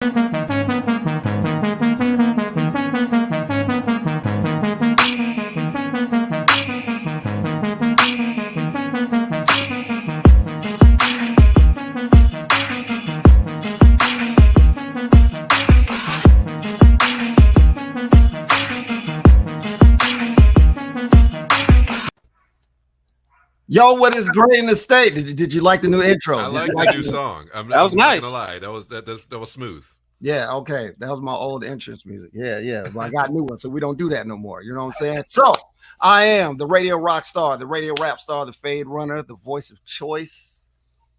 Yo, what is great in the state? Did you like the new intro? I like the new song. That was nice. I'm not gonna lie. That was smooth. Yeah, okay. That was my old entrance music. Yeah. Well, I got new ones, so we don't do that no more. You know what I'm saying? So I am the radio rock star, the radio rap star, the fade runner, the voice of choice.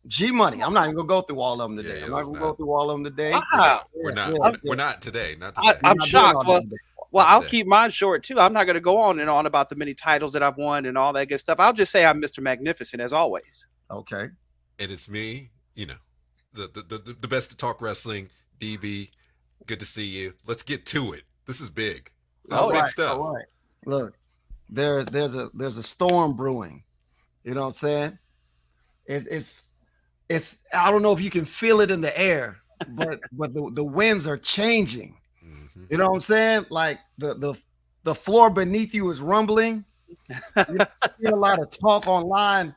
G Money. I'm not even gonna go through all of them today. I'm not gonna go through all of them today. Wow. We're not today. Not today. I'm shocked. Well, I'll keep mine short too. I'm not going to go on and on about the many titles that I've won and all that good stuff. I'll just say I'm Mr. Magnificent as always. Okay. And it's me, the best to talk wrestling, DB. Good to see you. Let's get to it. This is big. Big stuff. All right. Look, there's a storm brewing. You know what I'm saying? It's I don't know if you can feel it in the air, but the winds are changing. You know what I'm saying? Like the floor beneath you is rumbling. You see a lot of talk online,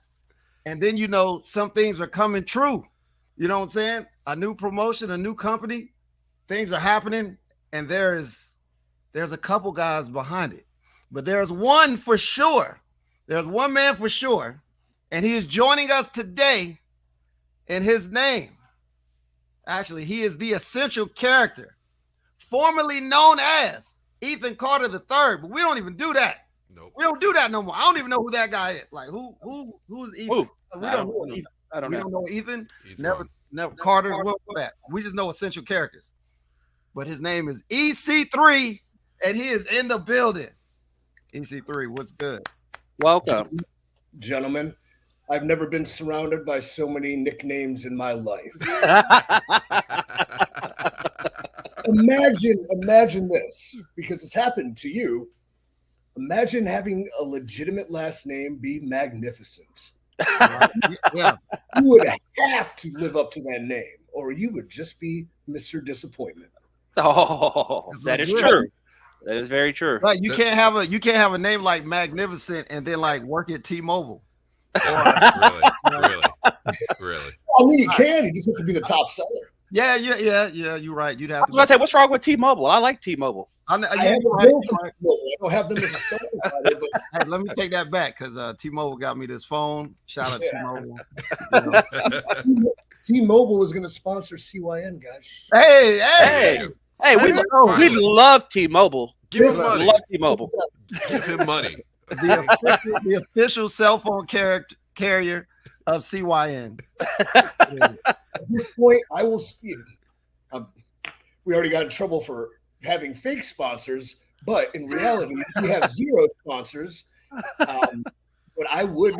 and then some things are coming true. You know what I'm saying? A new promotion, a new company, things are happening, and there's a couple guys behind it. But there's one for sure. There's one man for sure, and he is joining us today. And his name, actually, he is the essential character, formerly known as Ethan Carter III, but we don't even do that. Nope. We don't do that no more. I don't even know who that guy is. Like who's Ethan? We don't know Ethan. I don't know. We don't know Ethan. Never Carter. What that? We just know essential characters. But his name is EC3, and he is in the building. EC3, what's good? Welcome, gentlemen. I've never been surrounded by so many nicknames in my life. Imagine this, because it's happened to you. Imagine having a legitimate last name be Magnificent. Yeah. You would have to live up to that name, or you would just be Mr. Disappointment. Oh, that is true. That is very true. But you can't have a name like Magnificent and then like work at T-Mobile. Really. I mean, you can. You just have to be the top seller. Yeah. You're right. You'd have. I was about to say, what's wrong with T-Mobile? I like T-Mobile. I don't have them as a seller. Hey, let me take that back because T-Mobile got me this phone. Shout out to T-Mobile. T-Mobile is going to sponsor CYN, guys. Hey! We love T-Mobile. Give him money. Love T-Mobile. Give him money. The official cell phone carrier of CYN. At this point, I will speak. We already got in trouble for having fake sponsors, but in reality, we have zero sponsors. But I would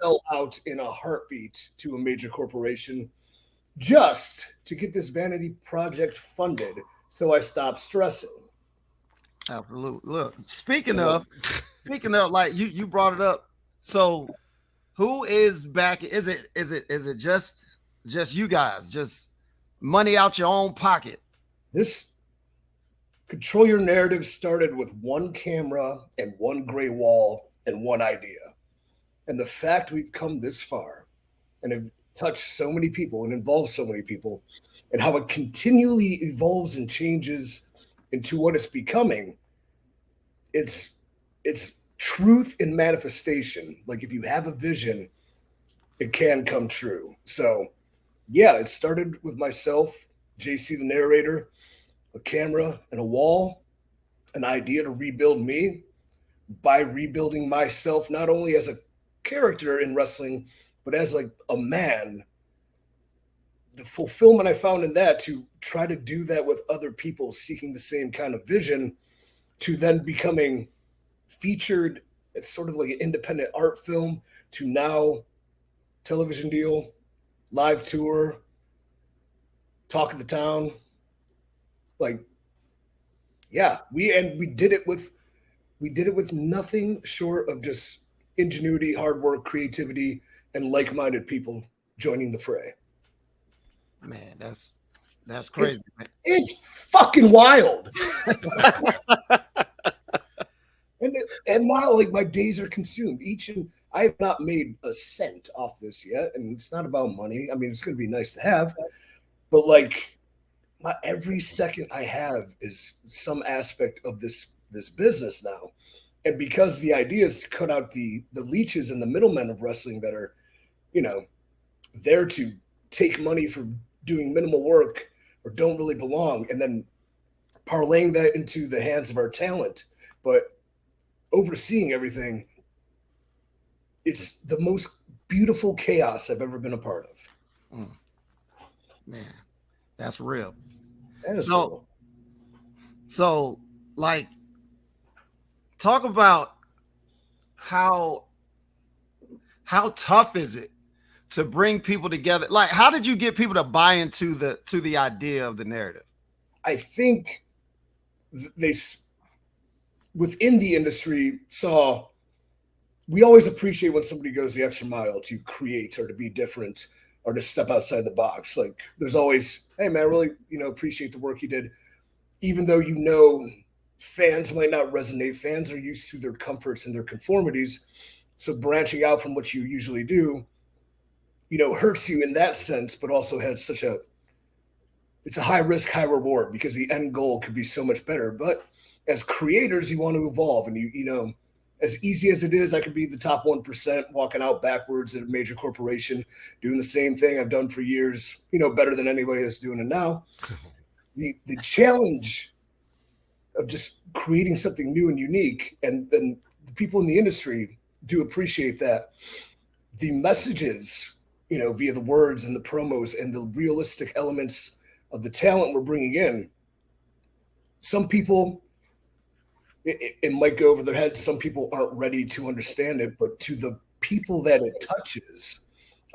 sell out in a heartbeat to a major corporation just to get this vanity project funded, so I stop stressing. Absolutely. Look, speaking of, like you brought it up. So, who is back? Is it just you guys? Just money out your own pocket? This Control Your Narrative started with one camera and one gray wall and one idea. And the fact we've come this far and have touched so many people and involved so many people, and how it continually evolves and changes into what it's becoming, it's truth in manifestation. Like, if you have a vision, it can come true. So yeah, it started with myself, JC the narrator, a camera and a wall, an idea to rebuild me by rebuilding myself, not only as a character in wrestling, but as like a man. The fulfillment I found in that, to try to do that with other people seeking the same kind of vision, to then becoming featured as sort of like an independent art film, to now television deal, live tour, talk of the town. Like, yeah, we did it with nothing short of just ingenuity, hard work, creativity, and like-minded people joining the fray. Man, That's crazy, man. It's fucking wild. And now, like, my days are consumed. I have not made a cent off this yet, and it's not about money. I mean, it's going to be nice to have, but like, every second I have is some aspect of this business now. And because the idea is to cut out the leeches and the middlemen of wrestling that are, there to take money for doing minimal work or don't really belong, and then parlaying that into the hands of our talent, but overseeing everything. It's the most beautiful chaos I've ever been a part of. Man, that's real. That is real. So, like, talk about how tough is it to bring people together? Like, how did you get people to buy into the idea of the narrative? I think they, within the industry, we always appreciate when somebody goes the extra mile to create or to be different or to step outside the box. Like, there's always, hey man, I really, appreciate the work you did. Even though, fans might not resonate. Fans are used to their comforts and their conformities. So branching out from what you usually do, hurts you in that sense, but also has it's a high risk, high reward, because the end goal could be so much better. But as creators, you want to evolve, and as easy as it is, I could be the top 1% walking out backwards at a major corporation, doing the same thing I've done for years, better than anybody that's doing it now. The challenge of just creating something new and unique, and then the people in the industry do appreciate that. The messages, via the words and the promos and the realistic elements of the talent we're bringing in, some people, it might go over their heads. Some people aren't ready to understand it, but to the people that it touches,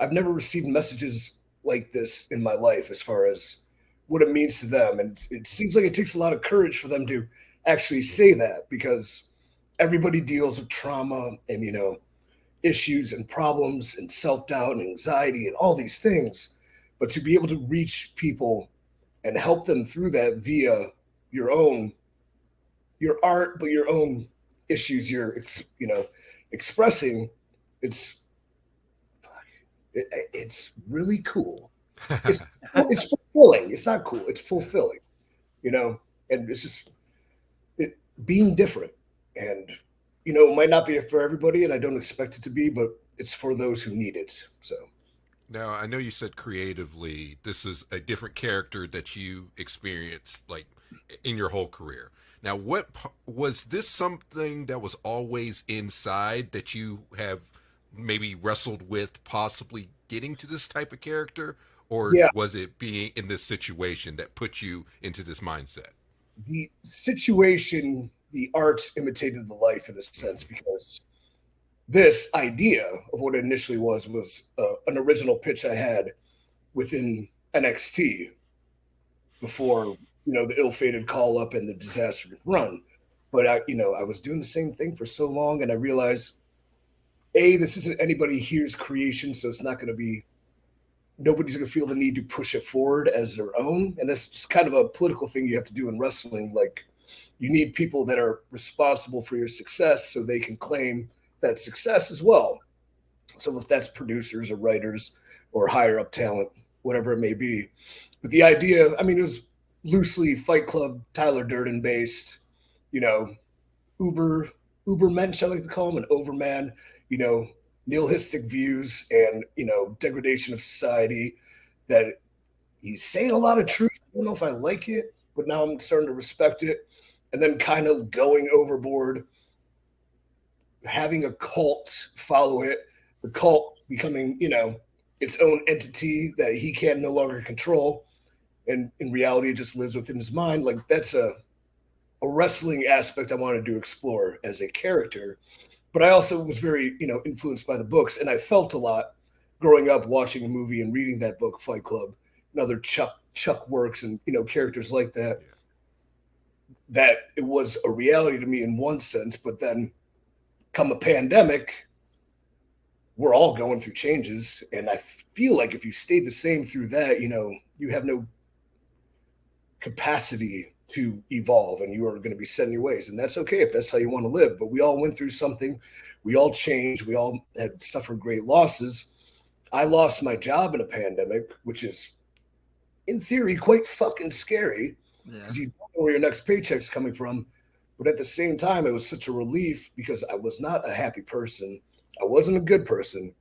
I've never received messages like this in my life as far as what it means to them. And it seems like it takes a lot of courage for them to actually say that, because everybody deals with trauma and, issues and problems and self-doubt and anxiety and all these things. But to be able to reach people and help them through that via your art, but your own issues you're, expressing, it's really cool. It's fulfilling. It's not cool. It's fulfilling, and it's just being different. And, it might not be for everybody, and I don't expect it to be, but it's for those who need it. So. Now, I know you said creatively, this is a different character that you experienced, like, in your whole career. Now, was this something that was always inside that you have maybe wrestled with, possibly getting to this type of character? Or was it being in this situation that put you into this mindset? The situation, the arts imitated the life in a sense, because this idea of what it initially was an original pitch I had within NXT before, the ill-fated call-up and the disastrous run. But I was doing the same thing for so long, and I realized, this isn't anybody here's creation, so it's not going to be, nobody's going to feel the need to push it forward as their own. And that's just kind of a political thing you have to do in wrestling. Like, you need people that are responsible for your success so they can claim that success as well. So if that's producers or writers or higher up talent, whatever it may be. But the idea, it was loosely Fight Club, Tyler Durden based, uber mensch, I like to call him, an overman, nihilistic views and, degradation of society, that he's saying a lot of truth. I don't know if I like it, but now I'm starting to respect it. And then kind of going overboard, having a cult follow it, the cult becoming, its own entity that he can no longer control. And in reality, it just lives within his mind. Like, that's a wrestling aspect I wanted to explore as a character. But I also was very, influenced by the books. And I felt a lot growing up watching a movie and reading that book, Fight Club, and other Chuck works and, characters like that, that it was a reality to me in one sense. But then come a pandemic, we're all going through changes. And I feel like if you stayed the same through that, you have no capacity to evolve, and you are going to be set in your ways, and that's okay if that's how you want to live. But we all went through something, we all changed, we all had suffered great losses. I lost my job in a pandemic, which is in theory quite fucking scary because you don't know where your next paycheck's coming from. But at the same time, it was such a relief because I was not a happy person. I wasn't a good person.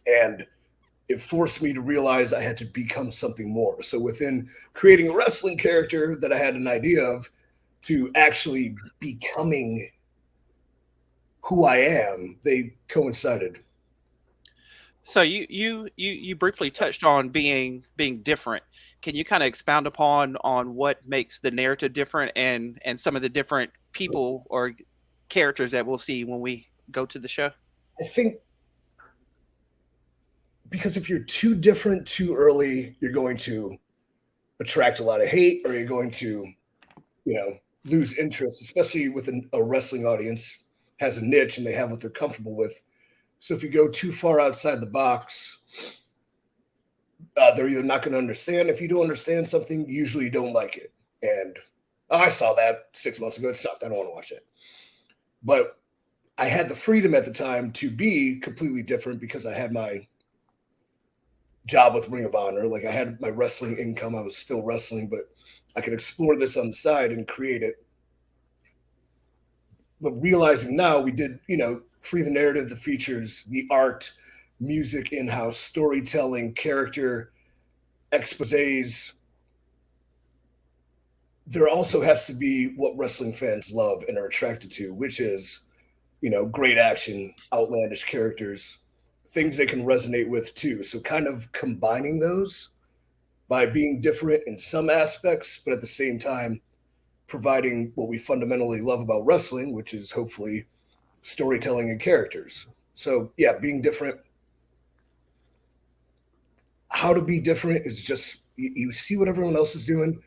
And it forced me to realize I had to become something more. So within creating a wrestling character that I had an idea of, to actually becoming who I am, they coincided. So you briefly touched on being different. Can you kind of expound upon what makes the narrative different and some of the different people or characters that we'll see when we go to the show? I think because if you're too different too early, you're going to attract a lot of hate, or you're going to, lose interest, especially with a wrestling audience has a niche and they have what they're comfortable with. So if you go too far outside the box, they're either not going to understand. If you don't understand something, usually you don't like it. And I saw that 6 months ago. It sucked. I don't want to watch it. But I had the freedom at the time to be completely different because I had my job with Ring of Honor. Like, I had my wrestling income. I was still wrestling, but I could explore this on the side and create it. But realizing now we did, Free the Narrative, the features, the art, music, in-house storytelling, character, exposés. There also has to be what wrestling fans love and are attracted to, which is, great action, outlandish characters, things they can resonate with too. So kind of combining those by being different in some aspects, but at the same time, providing what we fundamentally love about wrestling, which is hopefully storytelling and characters. So yeah, being different. How to be different is just, you see what everyone else is doing.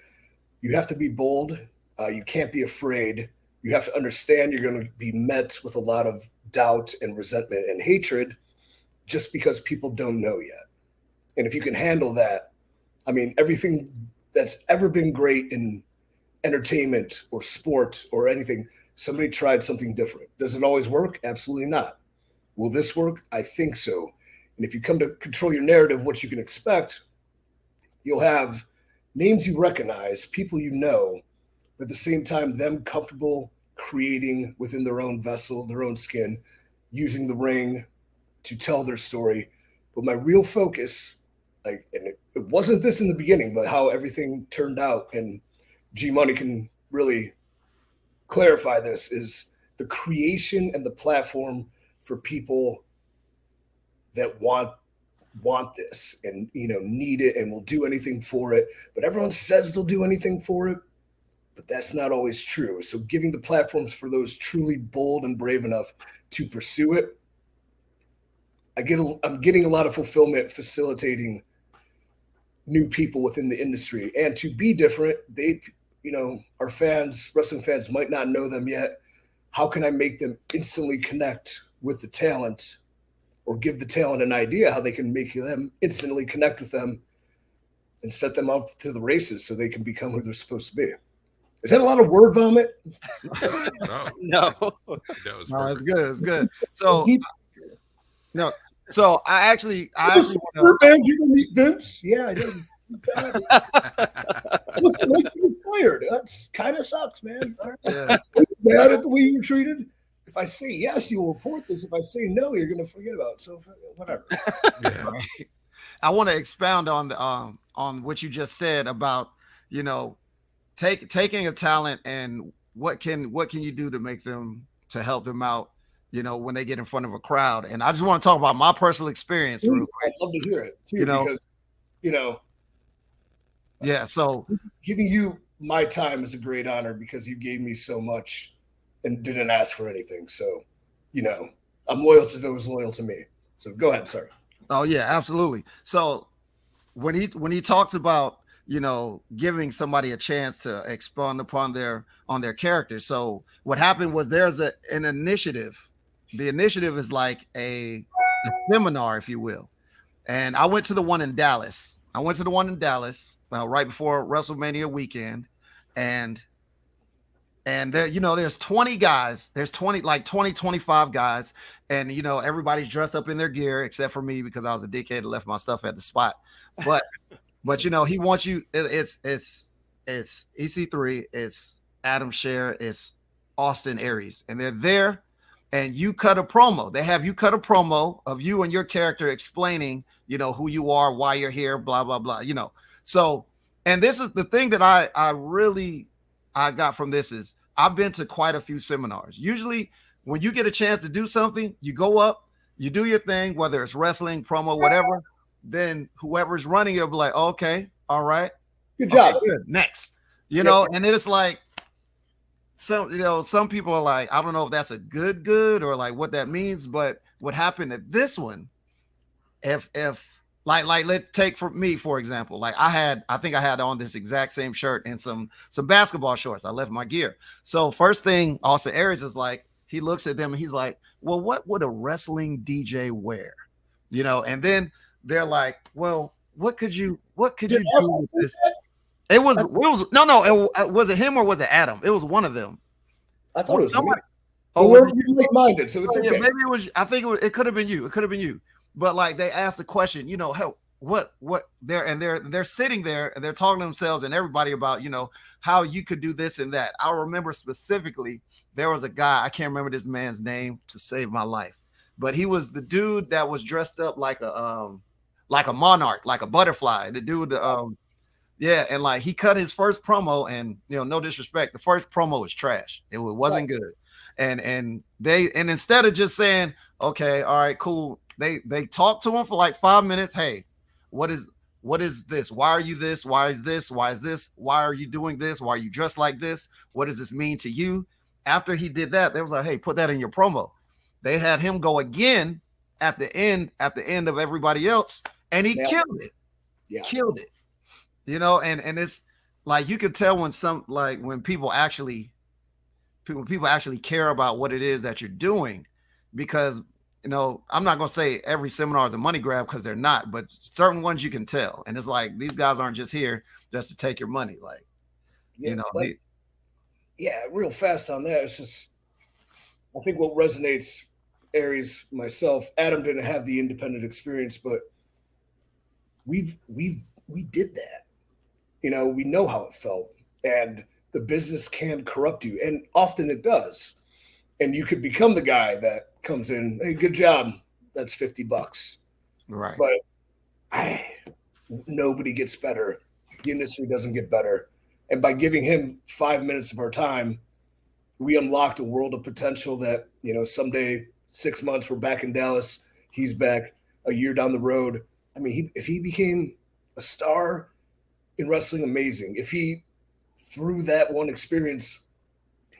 You have to be bold. You can't be afraid. You have to understand you're going to be met with a lot of doubt and resentment and hatred just because people don't know yet. And if you can handle that, I mean, everything that's ever been great in entertainment or sport or anything, somebody tried something different. Does it always work? Absolutely not. Will this work? I think so. And if you come to control your narrative, what you can expect, you'll have names you recognize, people you know, but at the same time, them comfortable creating within their own vessel, their own skin, using the ring to tell their story. But my real focus, and it wasn't this in the beginning, but how everything turned out, and G Money can really clarify this, is the creation and the platform for people that want this and need it and will do anything for it. But everyone says they'll do anything for it, but that's not always true. So giving the platforms for those truly bold and brave enough to pursue it, I'm getting a lot of fulfillment facilitating new people within the industry. And to be different, they, our fans, wrestling fans, might not know them yet. How can I make them instantly connect with the talent, or give the talent an idea how they can make them instantly connect with them and set them up to the races so they can become who they're supposed to be? Is that a lot of word vomit? No. It's good. It's good. So no. So I actually man, you can meet Vince. Yeah, I did. Listen, like, you were fired. That's kind of sucks, man. Right. Yeah. Are you mad at the way you were treated? If I say yes, you will report this. If I say no, you're going to forget about it. So whatever. Yeah. Right. I want to expound on what you just said about taking a talent and what can you do to make them, to help them out, when they get in front of a crowd. And I just want to talk about my personal experience real quick. I'd love to hear it too, because yeah. So giving you my time is a great honor because you gave me so much and didn't ask for anything. So, I'm loyal to those loyal to me. So go ahead. Sorry. Oh yeah, absolutely. So when he talks about, giving somebody a chance to expand upon their character. So what happened was there's an initiative. The initiative is like a seminar, if you will. And I went to the one in Dallas. right before WrestleMania weekend, and there, there's 20 guys, there's 20, like 20, 25 guys, and everybody's dressed up in their gear except for me because I was a dickhead and left my stuff at the spot. But he wants you. It's EC3, it's Adam Scher, it's Austin Aries, and they're there, and you cut a promo. They have you cut a promo of you and your character explaining, who you are, why you're here, blah blah blah. So, and this is the thing that I really got from this is I've been to quite a few seminars. Usually, when you get a chance to do something, you go up, you do your thing, whether it's wrestling, promo, whatever. Then whoever's running it will be like, okay, all right, good job, okay, good, next, and then it's like some people are like, I don't know if that's a good or like what that means, but what happened at this one, if like let's take for me, for example, like I think I had on this exact same shirt and some basketball shorts. I left my gear. So first thing Austin Aries is like, he looks at them and he's like, well, what would a wrestling DJ wear? And then they're like, well, what could you do with this? It was no, was it him or was it Adam? It was one of them. I thought it was somebody. Oh, we're like-minded, so it's okay. Yeah, maybe it was. I think it could have been you. It could have been you. But like they asked the question, help, what they're sitting there and they're talking to themselves and everybody about, how you could do this and that. I remember specifically there was a guy, I can't remember this man's name to save my life, but he was the dude that was dressed up like a monarch, like a butterfly. The dude, yeah, and like he cut his first promo, and no disrespect, the first promo was trash. It wasn't good. And instead of just saying, okay, all right, cool, they talked to him for like 5 minutes. Hey, what is this? Why are you this? Why is this? Why is this? Why are you doing this? Why are you dressed like this? What does this mean to you? After he did that, they was like, hey, put that in your promo. They had him go again at the end of everybody else, and he killed it. Yeah. Killed it. And it's like you could tell when people actually care about what it is that you're doing, because I'm not gonna say every seminar is a money grab, because they're not, but certain ones you can tell, and it's like these guys aren't just here just to take your money, like real fast on that. It's just, I think what resonates, Aries, myself, Adam didn't have the independent experience, but we did that. We know how it felt, and the business can corrupt you, and often it does. And you could become the guy that comes in, hey, good job, that's $50. Right. But nobody gets better. The industry doesn't get better. And by giving him 5 minutes of our time, we unlocked a world of potential that, someday, 6 months, we're back in Dallas, he's back a year down the road. I mean, if he became a star in wrestling, amazing. If he, through that one experience,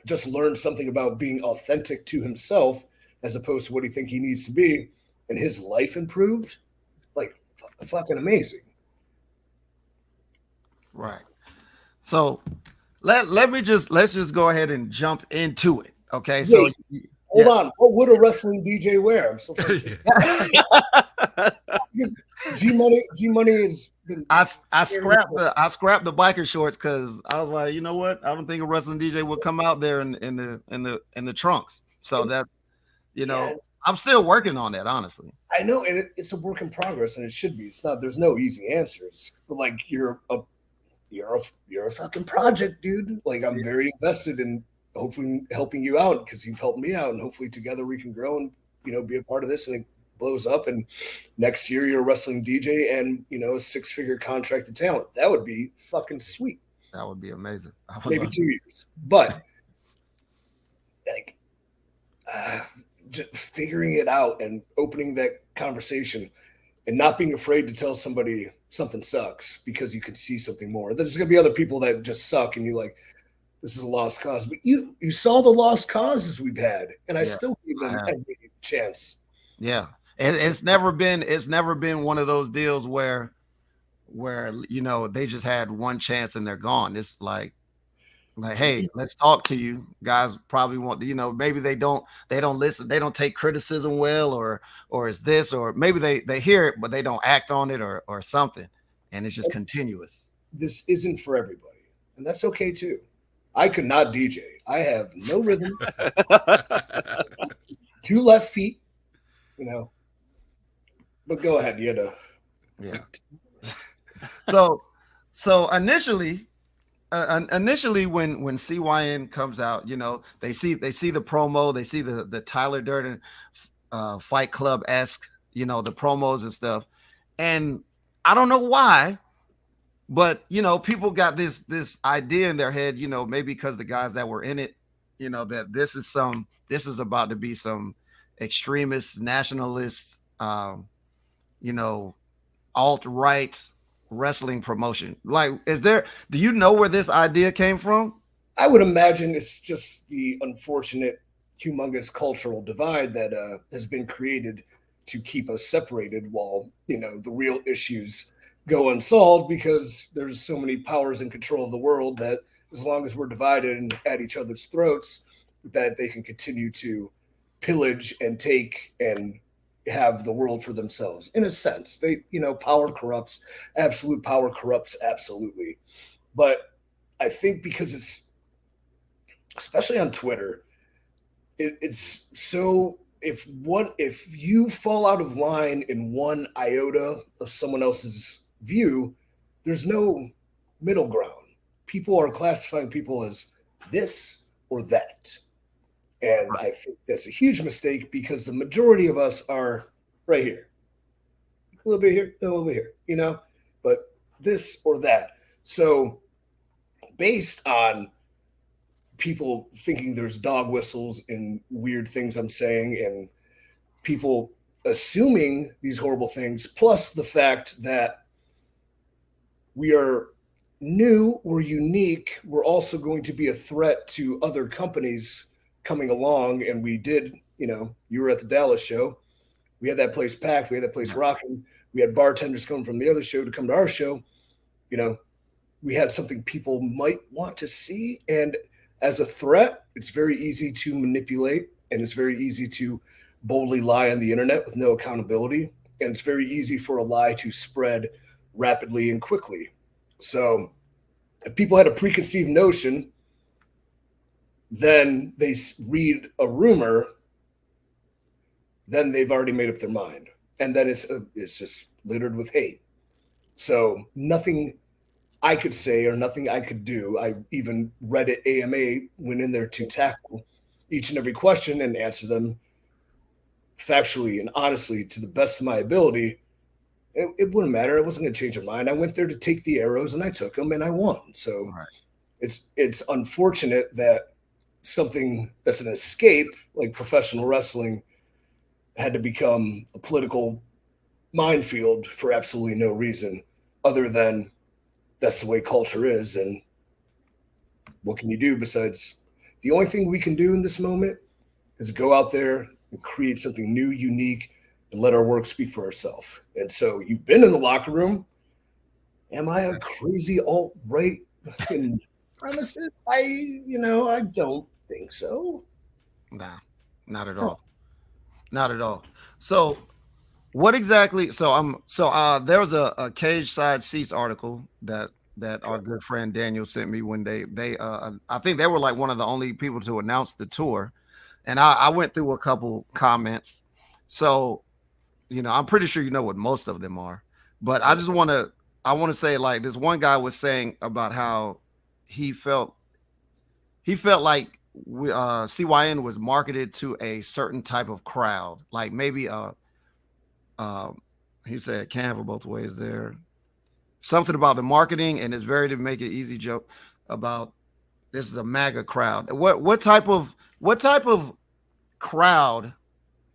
just learned something about being authentic to himself as opposed to what he think he needs to be, and his life improved, like fucking amazing. Right. So let's just go ahead and jump into it. Okay. So hold on. What would a wrestling DJ wear? I'm so G Money is. I scrapped the biker shorts because I was like, you know what? I don't think a wrestling DJ would come out there in the trunks. So that, I'm still working on that, honestly. I know, and it's a work in progress, and it should be. It's not. There's no easy answers. But like you're a fucking project, dude. Like I'm very invested in hopefully helping you out because you've helped me out, and hopefully together we can grow and be a part of this, and it blows up, and next year you're a wrestling DJ and a 6-figure contracted talent. That would be fucking sweet. That would be amazing. Maybe 2 years, but like just figuring it out and opening that conversation and not being afraid to tell somebody something sucks because you can see something more. There's gonna be other people that just suck, and you like, this is a lost cause. But you saw the lost causes we've had, and I still give them every chance. Yeah. It's never been one of those deals where they just had one chance and they're gone. It's like, hey, let's talk to you guys. Probably want maybe they don't listen, they don't take criticism well, or is this, or maybe they hear it but they don't act on it or something, and it's just continuous. this isn't for everybody, and that's okay too. I could not DJ. I have no rhythm, 2 left feet, you know. But go ahead, you know. Yeah. So initially, when CYN comes out, you know, they see the promo, they see the Tyler Durden Fight Club esque, you know, the promos and stuff, and I don't know why, but you know, people got this idea in their head, you know, maybe because the guys that were in it, you know, that this is about to be some extremist nationalist, you know, alt-right wrestling promotion. Like, do you know where this idea came from? I would imagine it's just the unfortunate, humongous cultural divide that has been created to keep us separated while, you know, the real issues go unsolved because there's so many powers in control of the world that as long as we're divided and at each other's throats, that they can continue to pillage and take and have the world for themselves. In a sense, they, you know, power corrupts, absolute power corrupts absolutely. But I think because it's, especially on Twitter, it's so, if you fall out of line in one iota of someone else's view, there's no middle ground. People are classifying people as this or that. And I think that's a huge mistake because the majority of us are right here. A little bit here, a little bit here, you know, but this or that. So based on people thinking there's dog whistles and weird things I'm saying and people assuming these horrible things, plus the fact that we are new, we're unique, we're also going to be a threat to other companies coming along. And we did, you know, you were at the Dallas show. We had that place packed. We had that place rocking. We had bartenders coming from the other show to come to our show. You know, we had something people might want to see. And as a threat, it's very easy to manipulate and it's very easy to boldly lie on the internet with no accountability. And it's very easy for a lie to spread rapidly and quickly. So if people had a preconceived notion, then they read a rumor, then they've already made up their mind. And then it's just littered with hate. So nothing I could say or nothing I could do. I even Reddit AMA went in there to tackle each and every question and answer them factually and honestly to the best of my ability. It wouldn't matter. It wasn't going to change their mind. I went there to take the arrows and I took them and I won. So it's unfortunate that something that's an escape like professional wrestling had to become a political minefield for absolutely no reason other than that's the way culture is. And what can you do besides the only thing we can do in this moment is go out there and create something new, unique, and let our work speak for ourselves. And so you've been in the locker room. Am I a crazy alt-right premises? I don't think so. Nah, not at all. Not at all. So what exactly? So there was a Cage Side Seats article that our good friend Daniel sent me when they I think they were like one of the only people to announce the tour, and I went through a couple comments. So, you know, I'm pretty sure you know what most of them are, but I want to say, like, this one guy was saying about how he felt like CYN was marketed to a certain type of crowd, like maybe he said can't have it both ways there. Something about the marketing, and it's very to make it easy joke about this is a MAGA crowd. What type of crowd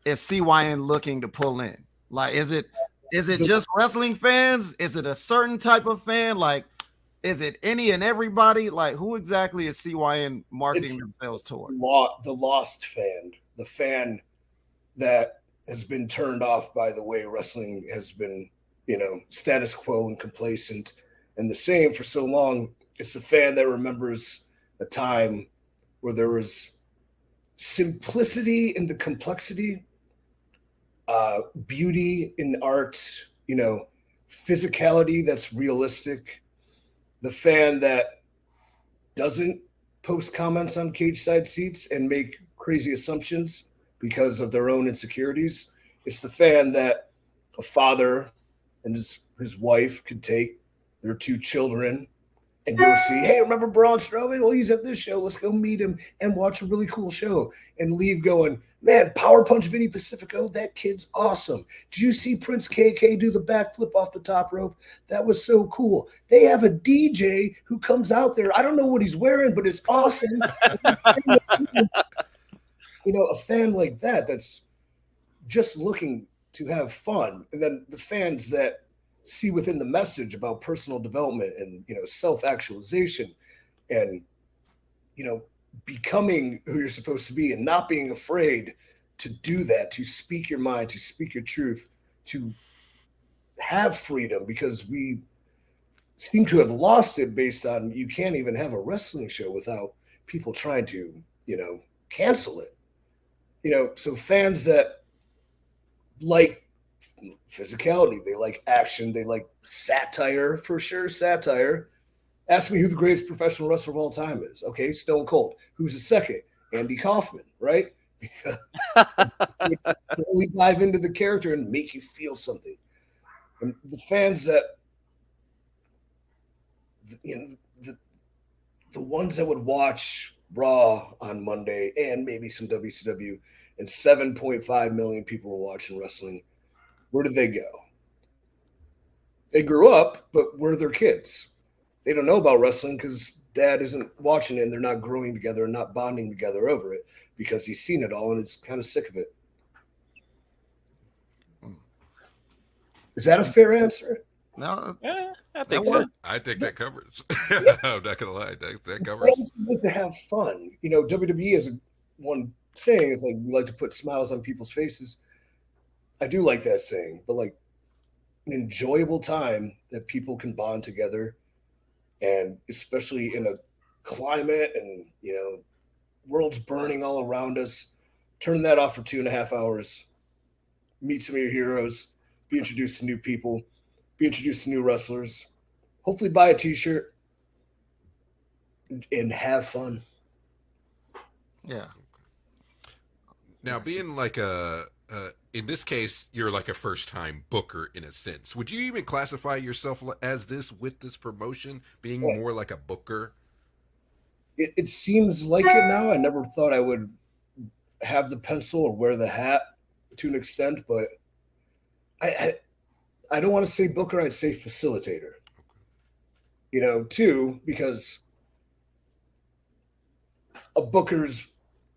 is CYN looking to pull in? Like, is it just wrestling fans? Is it a certain type of fan? Like, is it any and everybody? Like, who exactly is CYN marketing themselves toward? The lost fan, the fan that has been turned off by the way wrestling has been, you know, status quo and complacent and the same for so long. It's a fan that remembers a time where there was simplicity in the complexity, beauty in art, you know, physicality that's realistic, the fan that doesn't post comments on cage side seats and make crazy assumptions because of their own insecurities. It's the fan that a father and his wife could take their two children and go see, hey, remember Braun Strowman? Well, he's at this show. Let's go meet him and watch a really cool show and leave going, man, Power Punch Vinny Pacifico, that kid's awesome. Did you see Prince KK do the backflip off the top rope? That was so cool. They have a DJ who comes out there. I don't know what he's wearing, but it's awesome. A fan like that that's just looking to have fun. And then the fans that see within the message about personal development and self-actualization and becoming who you're supposed to be and not being afraid to do that, to speak your mind, to speak your truth, to have freedom, because we seem to have lost it based on you can't even have a wrestling show without people trying to cancel it. So fans that like physicality, they like action, they like satire, for sure. Satire. Ask me who the greatest professional wrestler of all time is. Okay, Stone Cold. Who's the second? Andy Kaufman, right? Really dive into the character and make you feel something. And the fans that the ones that would watch Raw on Monday and maybe some WCW, and 7.5 million people were watching wrestling. Where did they go? They grew up, but where are their kids? They don't know about wrestling because dad isn't watching it and they're not growing together and not bonding together over it because he's seen it all and is kind of sick of it. Is that a fair answer? No, Yeah, I think so. I think that covers. Yeah. I'm not gonna lie, that covers. Fans like to have fun. WWE is one saying is like we like to put smiles on people's faces. I do like that saying, but like an enjoyable time that people can bond together, and especially in a climate and world's burning all around us, turn that off for 2.5 hours, meet some of your heroes, be introduced to new people, be introduced to new wrestlers, hopefully buy a t-shirt and have fun. yeah. Now, being like in this case, you're like a first-time booker in a sense. Would you even classify yourself as this with this promotion, being more like a booker? It seems like it now. I never thought I would have the pencil or wear the hat to an extent, but I don't want to say booker. I'd say facilitator. Too, because a booker's,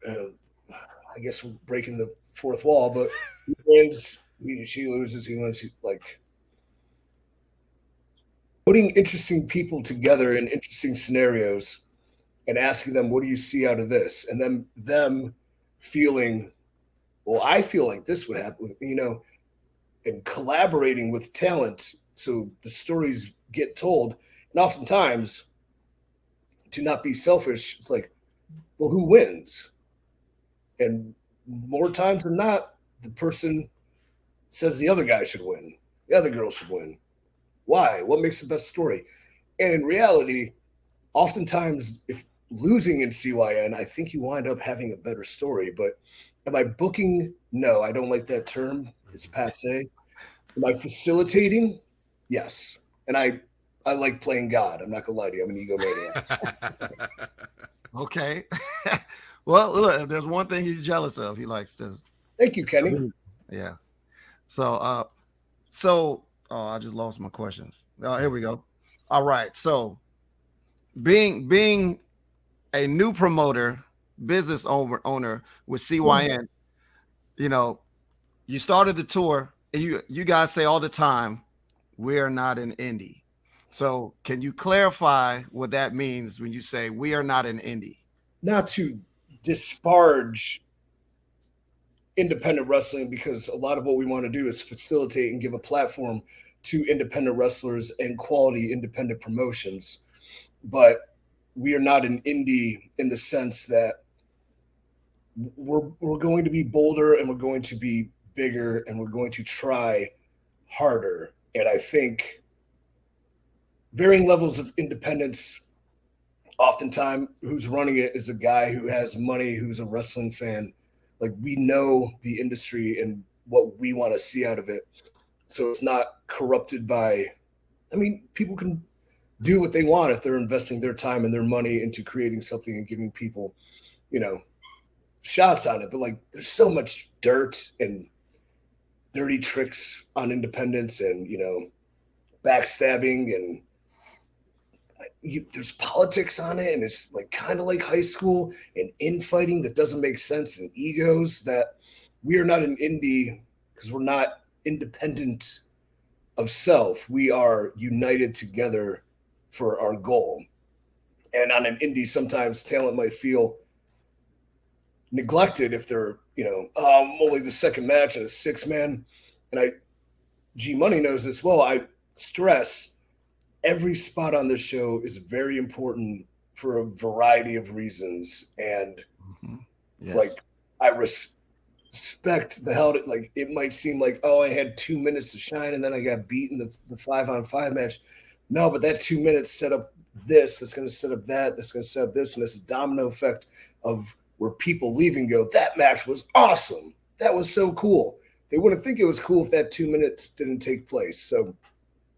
I guess we're breaking the fourth wall, but he wins, she loses, he wins. Like putting interesting people together in interesting scenarios and asking them, what do you see out of this? And then them feeling, well, I feel like this would happen, and collaborating with talent so the stories get told. And oftentimes, to not be selfish, it's like, well, who wins? And more times than not, the person says the other guy should win. The other girl should win. Why? What makes the best story? And in reality, oftentimes, if losing in CYN, I think you wind up having a better story. But am I booking? No, I don't like that term. It's passe. Am I facilitating? Yes. And I like playing God. I'm not going to lie to you. I'm an egomaniac. Okay. Well, look, there's one thing he's jealous of. He likes to. Thank you, Kenny. Yeah. So, I just lost my questions. Oh, here we go. All right. So, being a new promoter, business owner with CYN, you started the tour, and you guys say all the time, we're not an indie. So, can you clarify what that means when you say we are not an indie? Not to disparage independent wrestling, because a lot of what we want to do is facilitate and give a platform to independent wrestlers and quality independent promotions. But we are not an indie in the sense that we're going to be bolder and we're going to be bigger and we're going to try harder. And I think varying levels of independence. Oftentimes, who's running it is a guy who has money, who's a wrestling fan. Like, we know the industry and what we want to see out of it. So it's not corrupted by, I mean, people can do what they want if they're investing their time and their money into creating something and giving people, you know, shots on it. But like, there's so much dirt and dirty tricks on independence and, you know, backstabbing and there's politics on it, and it's like kind of like high school and infighting that doesn't make sense and egos that we are not an indie because we're not independent of self. We are united together for our goal. And on an indie, sometimes talent might feel neglected if they're, you know, only the second match and a 6-man. And G Money knows this well. I stress every spot on this show is very important for a variety of reasons. And Yes. like, I respect the hell. Like, it might seem like, oh, I had 2 minutes to shine and then I got beaten the 5-on-5 match. No, but that 2 minutes set up this, that's going to set up that, that's going to set up this, and it's a domino effect of where people leave and go, that match was awesome. That was so cool. They wouldn't think it was cool if that 2 minutes didn't take place. So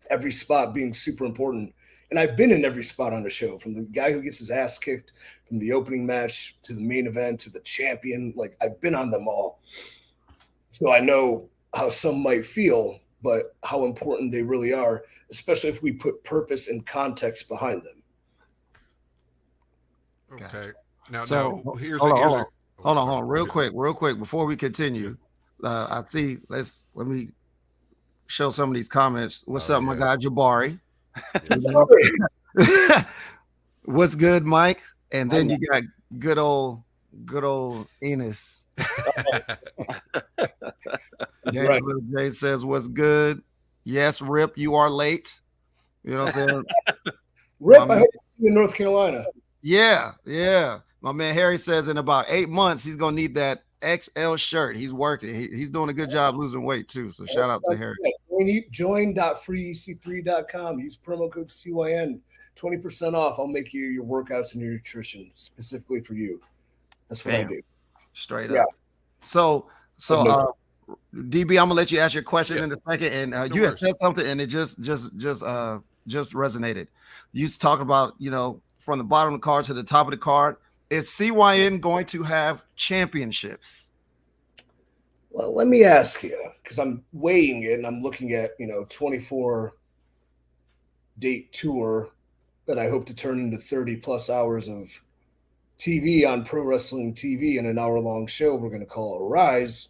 every spot being super important. And I've been in every spot on the show, from the guy who gets his ass kicked, from the opening match to the main event to the champion. Like, I've been on them all. So I know how some might feel, but how important they really are, especially if we put purpose and context behind them. Okay. Gotcha. Now, So, now here's hold a, on, here's hold a, on. Hold on, real quick, before we continue. I see. Let me show some of these comments. What's up, my guy Jabari? What's good, Mike? And then you got good old Enos. Right. Little Jay says, "What's good?" Yes, Rip, you are late. You know what I'm saying? Rip, I hope you in North Carolina. Yeah. My man Harry says in about 8 months he's gonna need that XL shirt. He's working. He's doing a good job losing weight too. So shout out to Harry. Join.freec3.com. Use promo code CYN. 20% off. I'll make you your workouts and your nutrition specifically for you. That's what I do. Straight up. So DB, I'm gonna let you ask your question in a second. And you had said something, and it just resonated. You talk about, you know, from the bottom of the card to the top of the card. Is CYN going to have championships? Well, let me ask you, because I'm weighing it and I'm looking at, you know, 24-date tour that I hope to turn into 30 plus hours of TV on Pro Wrestling TV and an hour-long show we're going to call Arise.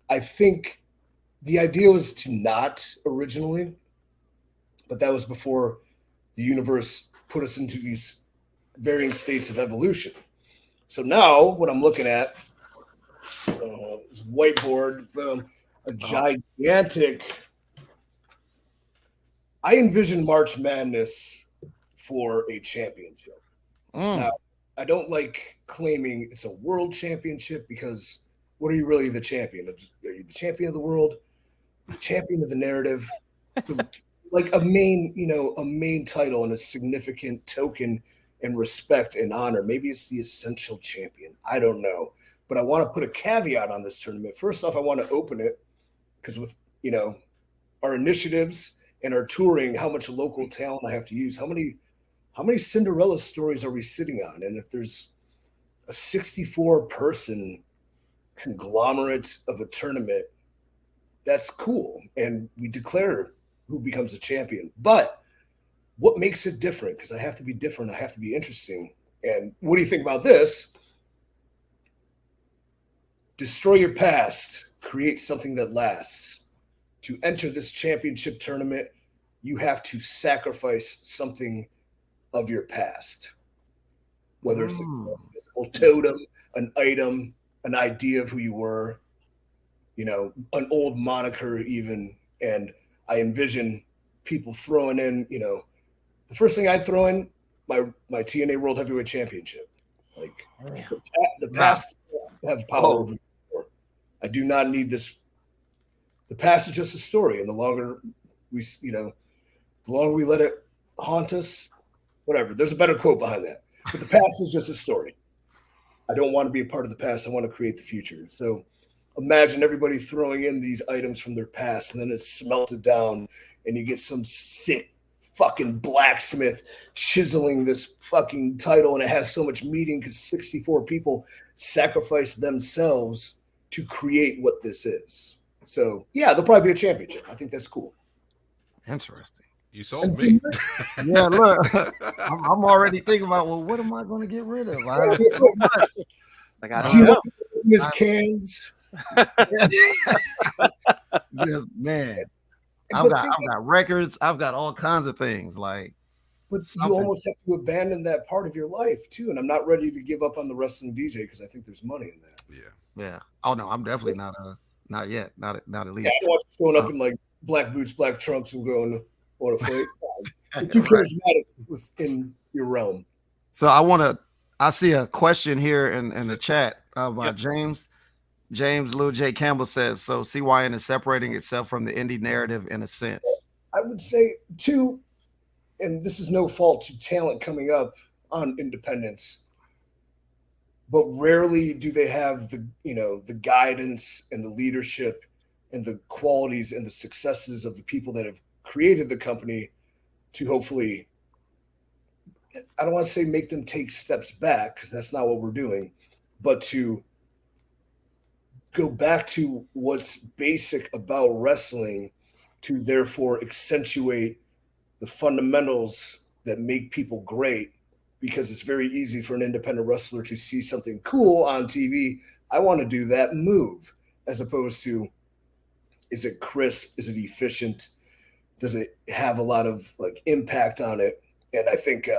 I think the idea was to not originally, but that was before the universe put us into these varying states of evolution. So now what I'm looking at is whiteboard, a gigantic. I envision March Madness for a championship. Now, I don't like claiming it's a world championship, because what are you really the champion of? Are you the champion of the world? The champion of the narrative? So, like a main title and a significant token and respect and honor. Maybe it's the essential champion. I don't know. But I want to put a caveat on this tournament. First off, I want to open it because with, you know, our initiatives and our touring, how much local talent I have to use, how many Cinderella stories are we sitting on? And if there's a 64-person conglomerate of a tournament, that's cool. And we declare who becomes a champion. But what makes it different? Because I have to be different. I have to be interesting. And what do you think about this? Destroy your past. Create something that lasts. To enter this championship tournament, you have to sacrifice something of your past. Whether it's a physical totem, an item, an idea of who you were, you know, an old moniker even. And I envision people throwing in, you know, the first thing I'd throw in, my TNA World Heavyweight Championship. Like, the past have power over me. I do not need this. The past is just a story, and the longer we let it haunt us, whatever. There's a better quote behind that. But the past is just a story. I don't want to be a part of the past. I want to create the future. So imagine everybody throwing in these items from their past, and then it's smelted down, and you get some sick fucking blacksmith chiseling this fucking title, and it has so much meaning because 64 people sacrificed themselves to create what this is. So yeah, there'll probably be a championship. I think that's cool. Interesting. You sold me. Yeah, look, I'm already thinking about, well, what am I going to get rid of? I have so much. Like, I Do you don't know. want Christmas cans? Yes, man. But I've got records. I've got all kinds of things. Like, But you something. almost have to abandon that part of your life too. And I'm not ready to give up on the wrestling DJ because I think there's money in that. Yeah. Oh no, I'm definitely not yet. Not at Yeah, least. I don't want you showing up in like black boots, black trunks, and going on a fight. You're too Right. charismatic within your realm. So I see a question here in the chat by Yep. James. James Lou J. Campbell says, so CYN is separating itself from the indie narrative in a sense. I would say too, and this is no fault to talent coming up on independence, but rarely do they have the guidance and the leadership and the qualities and the successes of the people that have created the company to hopefully, I don't want to say make them take steps back because that's not what we're doing, but to go back to what's basic about wrestling to therefore accentuate the fundamentals that make people great, because it's very easy for an independent wrestler to see something cool on TV. I want to do that move, as opposed to, is it crisp? Is it efficient? Does it have a lot of like impact on it? And I think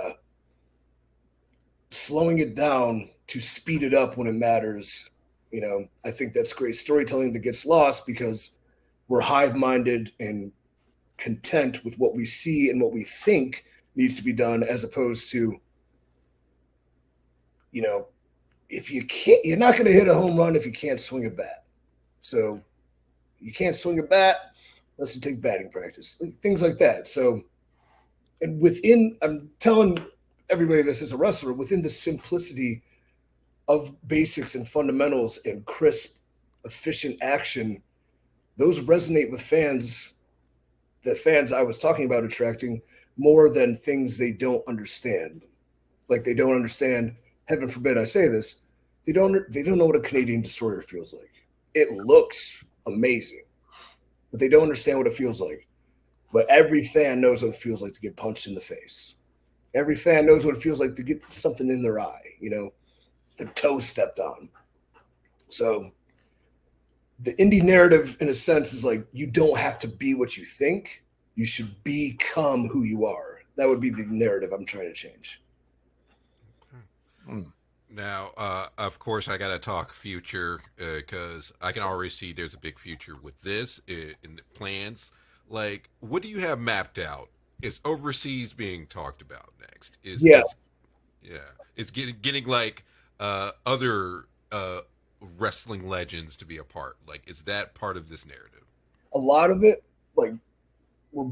slowing it down to speed it up when it matters, I think that's great storytelling that gets lost because we're hive-minded and content with what we see and what we think needs to be done, as opposed to, if you can't, you're not going to hit a home run if you can't swing a bat. So you can't swing a bat unless you take batting practice, things like that. So, and I'm telling everybody this as a wrestler, within the simplicity of basics and fundamentals and crisp, efficient action, those resonate with fans, the fans I was talking about attracting, more than things they don't understand. Like they don't understand, heaven forbid I say this, they don't know what a Canadian destroyer feels like. It looks amazing, but they don't understand what it feels like. But every fan knows what it feels like to get punched in the face. Every fan knows what it feels like to get something in their eye, their toe stepped on. So the indie narrative, in a sense, is like, you don't have to be what you think. You should become who you are. That would be the narrative I'm trying to change. Now, of course, I got to talk future because I can already see there's a big future with this in the plans. Like, what do you have mapped out? Is overseas being talked about next? Yes. It's getting like other wrestling legends to be a part. Like, is that part of this narrative? A lot of it, like, we're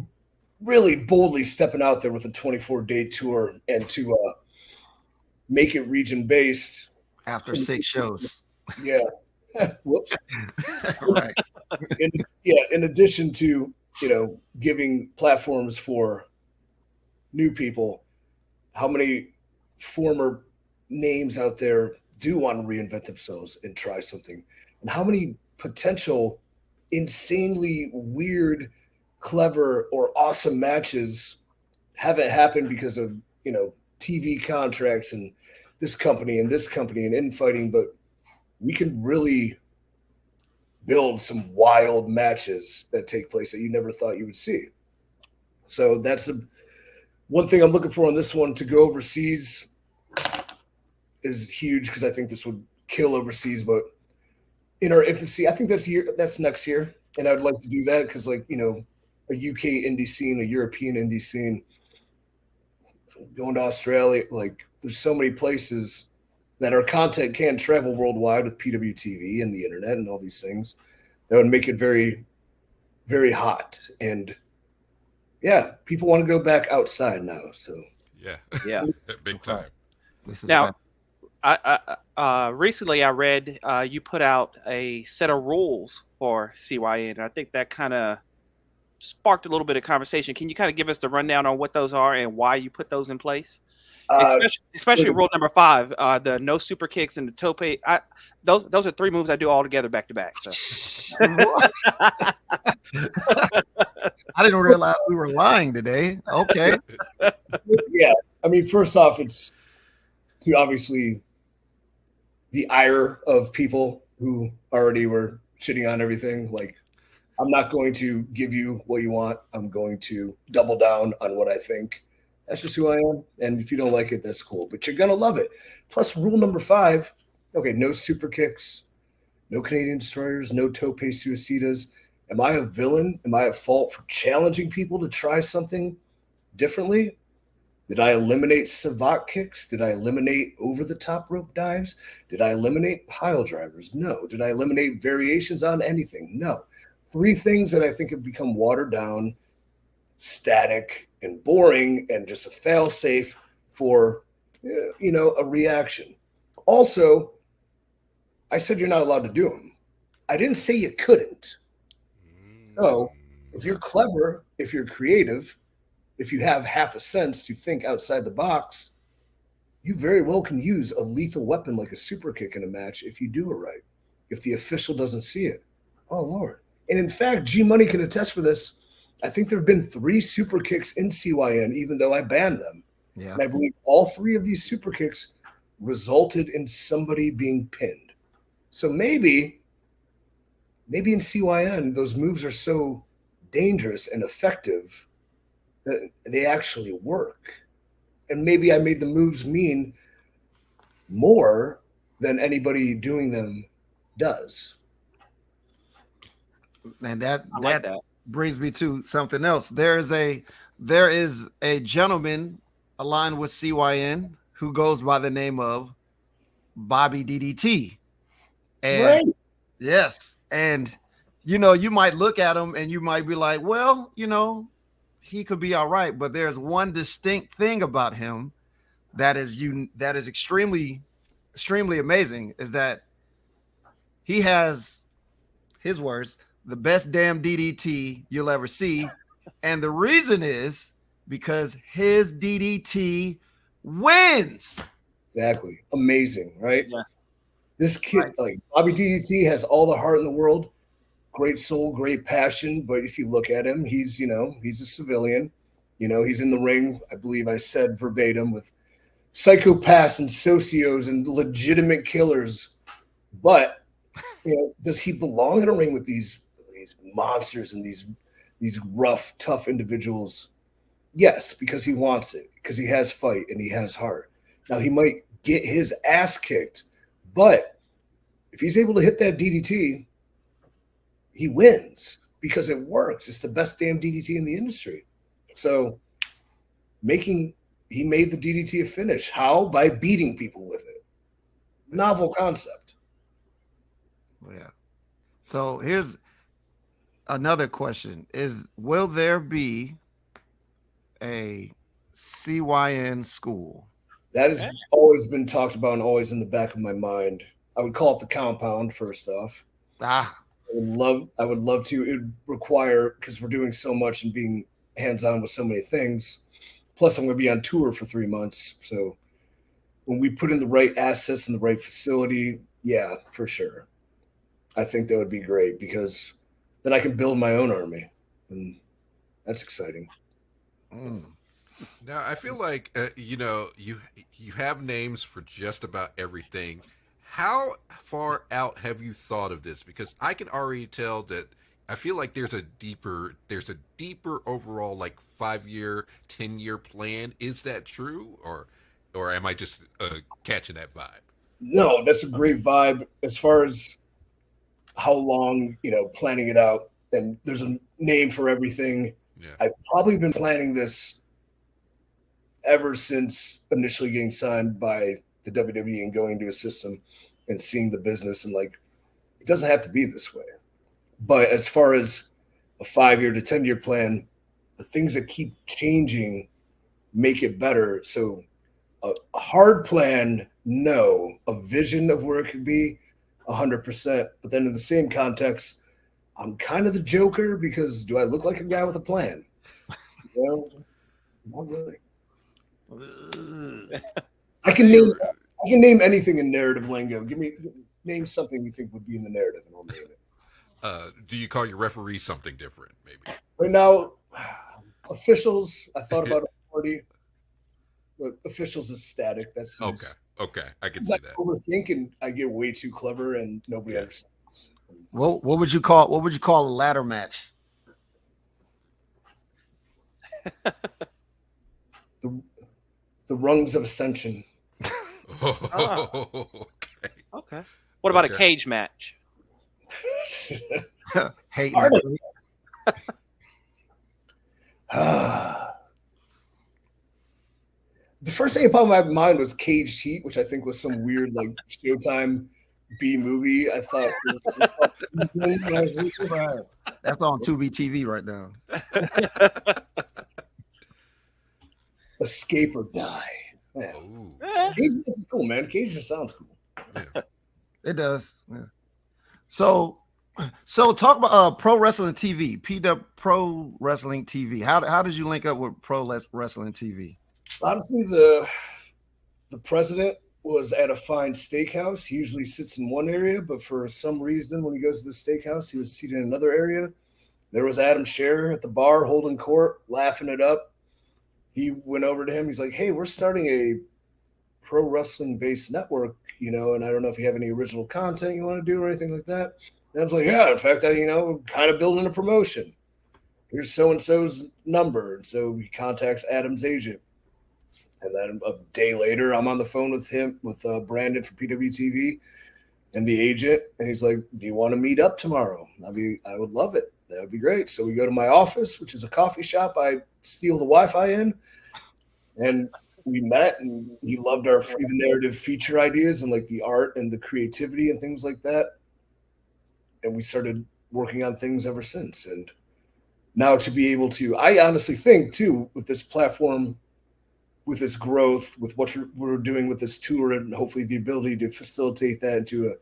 really boldly stepping out there with a 24-day tour and to make it region based After 6 shows. Yeah. Whoops. Right. In addition to, giving platforms for new people, how many former names out there do want to reinvent themselves and try something? And how many potential insanely weird, clever, or awesome matches haven't happened because of, TV contracts and this company and infighting, but we can really build some wild matches that take place that you never thought you would see. So that's one thing I'm looking for on this one. To go overseas is huge because I think this would kill overseas, but in our infancy, I think that's next year. And I'd like to do that because, like, a UK indie scene, a European indie scene, going to Australia, like, there's so many places that our content can travel worldwide with PWTV and the internet and all these things that would make it very, very hot. And Yeah, people want to go back outside now. So Yeah, Yeah. big time. This is Now, fact. recently I read you put out a set of rules for CYN. I think that kind of sparked a little bit of conversation. Can you kind of give us the rundown on what those are and why you put those in place? uh, Especially rule number 5, the no super kicks and the tope. Those are 3 moves I do all together back to back. So What? I didn't realize we were lying today. Okay. yeah, I mean, first off, it's to obviously the ire of people who already were shitting on everything. Like, I'm not going to give you what you want. I'm going to double down on what I think. That's just who I am. And if you don't like it, that's cool. But you're gonna love it. Plus, rule number 5, okay, no super kicks, no Canadian destroyers, no tope suicidas. Am I a villain? Am I at fault for challenging people to try something differently? Did I eliminate savate kicks? Did I eliminate over the top rope dives? Did I eliminate pile drivers? No. Did I eliminate variations on anything? No. 3 things that I think have become watered down, static, and boring, and just a fail safe for a reaction. Also, I said you're not allowed to do them. I didn't say you couldn't. So if you're clever, if you're creative, if you have half a sense to think outside the box, you very well can use a lethal weapon like a super kick in a match if you do it right. If the official doesn't see it. Oh Lord. And in fact, G Money can attest for this. I think there have been 3 super kicks in CYN, even though I banned them. Yeah. And I believe all 3 of these super kicks resulted in somebody being pinned. So maybe in CYN, those moves are so dangerous and effective that they actually work. And maybe I made the moves mean more than anybody doing them does. And that I like that. brings me to something else. There is a gentleman aligned with CYN who goes by the name of Bobby DDT. And Right. yes, and you might look at him and you might be like, well, he could be all right, but there's one distinct thing about him that is extremely amazing, is that he has, his words, the best damn DDT you'll ever see. And the reason is because his DDT wins. Exactly. Amazing, right? Yeah. This kid, Right. like Bobby DDT, has all the heart in the world, great soul, great passion. But if you look at him, he's a civilian. He's in the ring. I believe I said verbatim with psychopaths and socios and legitimate killers. But does he belong in a ring with these monsters and these rough, tough individuals? Yes, because he wants it, because he has fight and he has heart. Now he might get his ass kicked, but if he's able to hit that DDT, he wins because it works. It's the best damn DDT in the industry. So he made the DDT a finish. How? By beating people with it. Novel concept. Yeah. So here's another question: will there be a CYN school? That has always been talked about and always in the back of my mind. I would call it the compound first off. Ah, I would love to. It would require, because we're doing so much and being hands-on with so many things. Plus, I'm going to be on tour for 3 months. So when we put in the right assets and the right facility, yeah, for sure. I think that would be great because then I can build my own army. And that's exciting. Now I feel like you have names for just about everything. How far out have you thought of this? Because I can already tell that I feel like there's a deeper overall, like 5-year, 10-year plan. Is that true, or am I just catching that vibe? No, that's a great vibe as far as how long, planning it out. And there's a name for everything. Yeah. I've probably been planning this ever since initially getting signed by the WWE and going into a system and seeing the business and like, it doesn't have to be this way. But as far as a 5-year to 10-year plan, the things that keep changing make it better. So a hard plan, no. A vision of where it could be, 100%. But then in the same context, I'm kind of the Joker because do I look like a guy with a plan? Well, not really. I can name anything in narrative lingo. Name something you think would be in the narrative, and I'll name it. Do you call your referee something different? Maybe Right now, officials. I thought about authority, but officials is static. That's okay. Okay, I can see I that. overthink and I get way too clever, and nobody understands. Well, what would you call a ladder match? The rungs of ascension. Okay. Okay. What about a Okay. cage match? Hate. The first thing that popped in my mind was Caged Heat, which I think was some weird like Showtime B movie. I thought That's on Tubi TV right now. Escape or Die. Man. Ooh. Cage is cool, man. Cage just sounds cool. Yeah. It does. Yeah. So talk about Pro Wrestling TV, PW Pro Wrestling TV. How did you link up with Pro Wrestling TV? Honestly, the president was at a fine steakhouse. He usually sits in one area, but for some reason, when he goes to the steakhouse, he was seated in another area. There was Adam Scherr at the bar holding court, laughing it up. He went over to him. He's like, "Hey, we're starting a pro wrestling based network, and I don't know if you have any original content you want to do or anything like that." And I was like, "Yeah, in fact, kind of building a promotion. Here's so-and-so's number." And so he contacts Adam's agent. And then a day later, I'm on the phone with Brandon from PWTV and the agent. And he's like, "Do you want to meet up tomorrow?" I would love it. That would be great. So we go to my office, which is a coffee shop I steal the Wi-Fi in. And we met, and he loved our free the narrative feature ideas and like the art and the creativity and things like that. And we started working on things ever since. And now to be able to, I honestly think too, with this platform, with this growth, with what we're doing with this tour, and hopefully the ability to facilitate that into a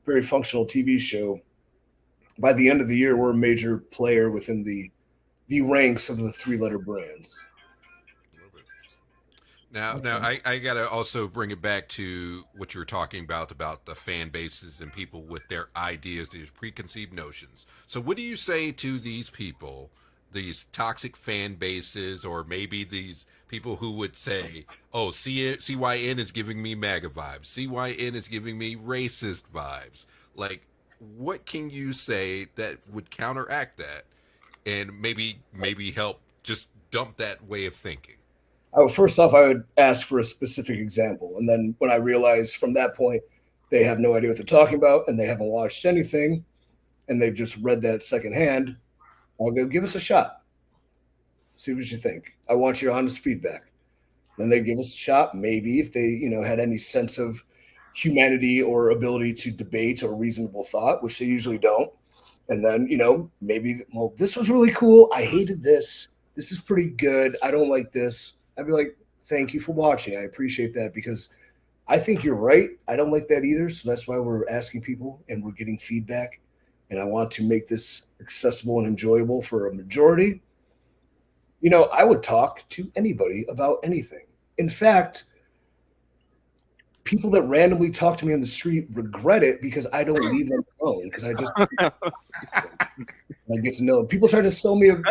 very functional TV show, by the end of the year, we're a major player within the ranks of the three-letter brands. Now, I gotta also bring it back to what you were talking about the fan bases and people with their ideas, these preconceived notions. So, what do you say to these people, these toxic fan bases, or maybe these people who would say, "Oh, CYN is giving me MAGA vibes. CYN is giving me racist vibes." Like, what can you say that would counteract that, and maybe help just dump that way of thinking? First off, I would ask for a specific example. And then when I realize from that point, they have no idea what they're talking about and they haven't watched anything and they've just read that secondhand, I'll go, "Give us a shot. See what you think. I want your honest feedback." Then they give us a shot. Maybe if they, had any sense of humanity or ability to debate or reasonable thought, which they usually don't. And then, maybe, "Well, this was really cool. I hated this. This is pretty good. I don't like this." I'd be like, "Thank you for watching. I appreciate that because I think you're right. I don't like that either." So that's why we're asking people and we're getting feedback. And I want to make this accessible and enjoyable for a majority. I would talk to anybody about anything. In fact, people that randomly talk to me on the street regret it because I don't leave them alone because I get to know them. People tried to sell me a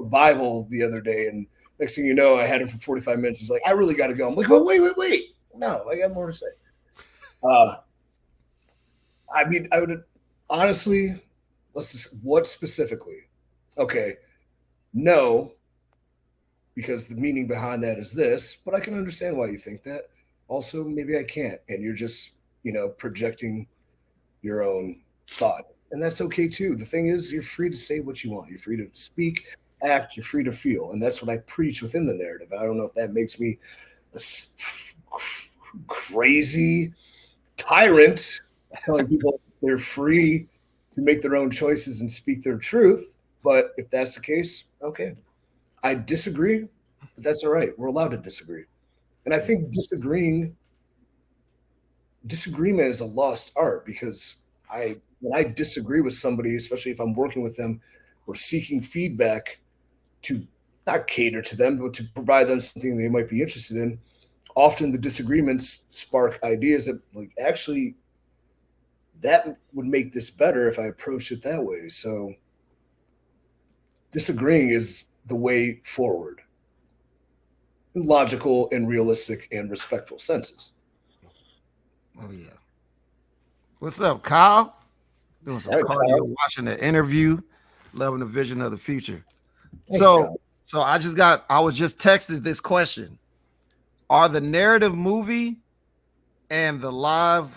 Bible the other day, and next thing you know, I had him for 45 minutes. He's like, "I really got to go." I'm like, "Well, wait. No, I got more to say." I would honestly, what specifically? Okay, no, because the meaning behind that is this, but I can understand why you think that. Also, maybe I can't, and you're just, projecting your own thoughts, and that's okay too. The thing is, you're free to say what you want. You're free to speak, act. You're free to feel, and that's what I preach within the narrative. I don't know if that makes me a crazy tyrant telling people they're free to make their own choices and speak their truth, but if that's the case, okay. I disagree, but that's all right. We're allowed to disagree. And I think disagreement is a lost art because when I disagree with somebody, especially if I'm working with them or seeking feedback to not cater to them, but to provide them something they might be interested in, often the disagreements spark ideas that like actually that would make this better if I approached it that way. So disagreeing is the way forward in logical and realistic and respectful senses. Oh yeah. What's up, Kyle? Doing some All right, cardio, Kyle. watching the interview, loving the vision of the future. Thank you, So, Kyle. so I was just texted this question: are the narrative movie and the live